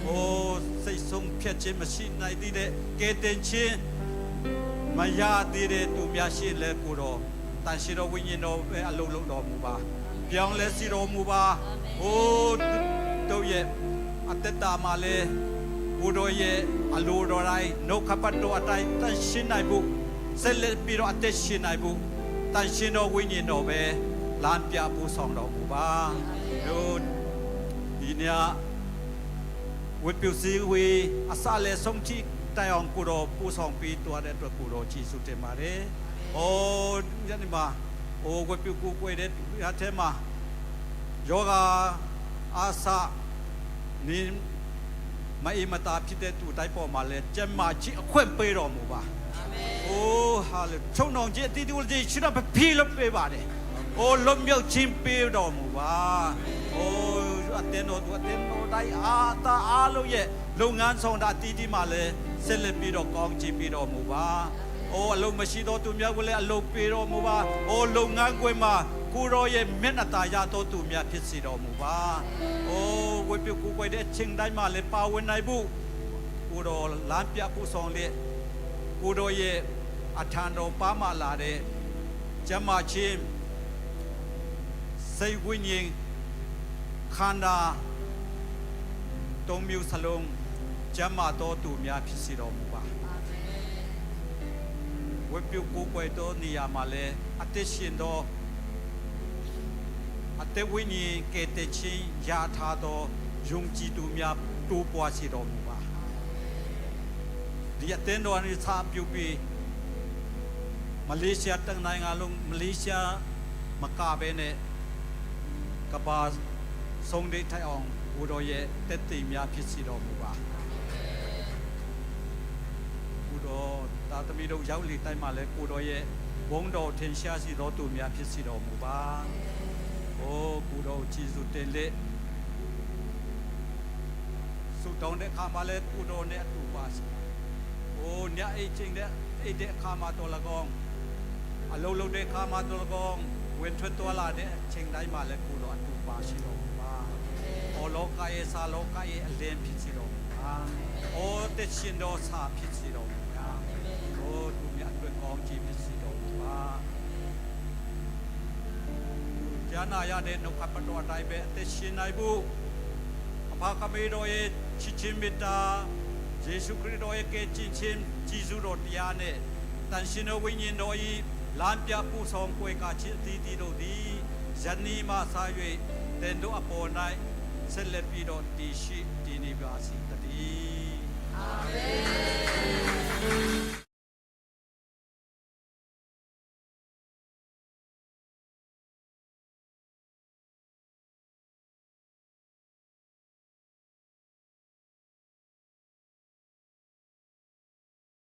Oh စိတ်ဆုံးဖြတ်ခြင်းမရှိနိုင်သေးတဲ့ကယ်တင်ခြင်းမရသေးတဲ့သူများရှိလဲကိုတော့တန်ရှိတော်ဝိညာဉ်တော်ပဲအလုံးလုံးတော်မူပါပြောင်းလဲစီတော်မူပါဟိုတို့ရဲ့အတ္တတာမှာလဲကိုတို့ရဲ့အလိုတော်တိုင်းနှုတ်ခပတ်တော်အတိုင်းတန်ရှင်းနိုင်ဖို့ဆက်လက်ပြီးတော့အသက်ရှင်နိုင်ဖို့တန်ရှင်းတော်ဝိညာဉ်တော်ပဲလမ်းပြဖို့ဆောင်တော်မူပါတို့ဒီနေ့ဝိပုစီဝေအစလဲဆုံးချတိုင်အောင်ကိုတော်ပူဆောင်ပြီးတွားတဲ့အတွက်ကိုတော်ကြီးစုတင်ပါတယ်။အိုးညနေမှာအိုးဝပြုကိုကိုတဲ့ရတဲ့မှာယောဂအာစနင်း မအေးမတာဖြစ်တဲ့သူတိုင်းပေါ်မှာလဲကျမ်းမာခြင်းအခွင့်ပေးတော်မူပါအာမင်အိုးဟာလေချုံတော်ကြီးအတီးတူကြီးရှိတော့ဖီးလို့ပေးပါတယ်အိုးလွတ်မြောက်ခြင်းပေးတော်မူပါအိုးအတင်းတော်တိုင်းအားလုံးရဲ့လုပ်ငန်းဆောင်တာတီးတီးမှာလဲဆက်လက်ပြီးတော့ကောင်းချီးပေးတော်မူပါအိုးအလုံးမရှိတော့သူများကိုလည်းအလုံးပေးတော်မူပါအိုးလုပ်ငန်းခွင်မှာကိုရောရဲ့မျက်နှာตาရတော်သူများဖြစ်စေတော်မူပါအိုးဝိပုကိုကိုတဲ့ချင်းတိုင်းမှာလည်းပါဝင်နိုင်ဖို့ကိုရောလမ်းပြဖို့ဆောင်လေကိုရောရဲ့အထံတော်ပါမလာတဲ့ကျမ်းမာခြင်းစိတ်ဝိညာဉ်ခန္ဓာသုံးမျိုးစလုံးကျမ်းမာတော်သူများဖြစ်စေတော်မူပါဝိပုကိုကိုတော်နေရာမှာလည်းအသက်ရှင်တော်အသက်ဝိညာဉ်ကဲ့တဲ့ခြင်းရထားသောယုံကြည်သူများတိုးပွားစေတော်မူပါဒီအသင်းတော်အနေစာပြုပြီးမလေးရှားတန်နိုင်ငံလုံးမလေးရှားမကဘဲနဲ့ကဘာဆုံးတဲ့ထိုင်အောင်ဘုရားရဲ့တက်သိများဖြစ်စေတော်မူပါဘုရားတာသမီတို့ရောက်လေတိုင်းမှာလဲကိုတော်ရဲ့ဘုံတော်ထင်ရှားစီတော်သူများဖြစ်စေတော်မူပါโอ้กูเราจีสุเตเลสุดองเดคามาเลกูโดเนตูบาสโอ้เนี่ยไอ้จริงเดไอ้เดคามาตัวละกองอโลโลเดคามาตัวละกองเว้นทวตัวละเดเชิงได้มาเลกูโดตูบาสิโลมาโอโลกายซาโลกายอเลนพิสิโลมาโอ้เตชินโดซาพิสิโลมาโอ้ตูมีอันด้วยกองจีพิสิโลมาญาณายาเดนขับปตัวไตเบเตชินายบุอภากมีโดยชิชิมิตาเยซูคริสต์โดยเกจิชินจิซุโรติยาเนตันชินวิญญาณโดยลานပြปูสองกวยกาชิตีตีโดดียันนีมาสายเตนโดอโปนายเซเลปีโดติชิตินิบาสิตติอาเมน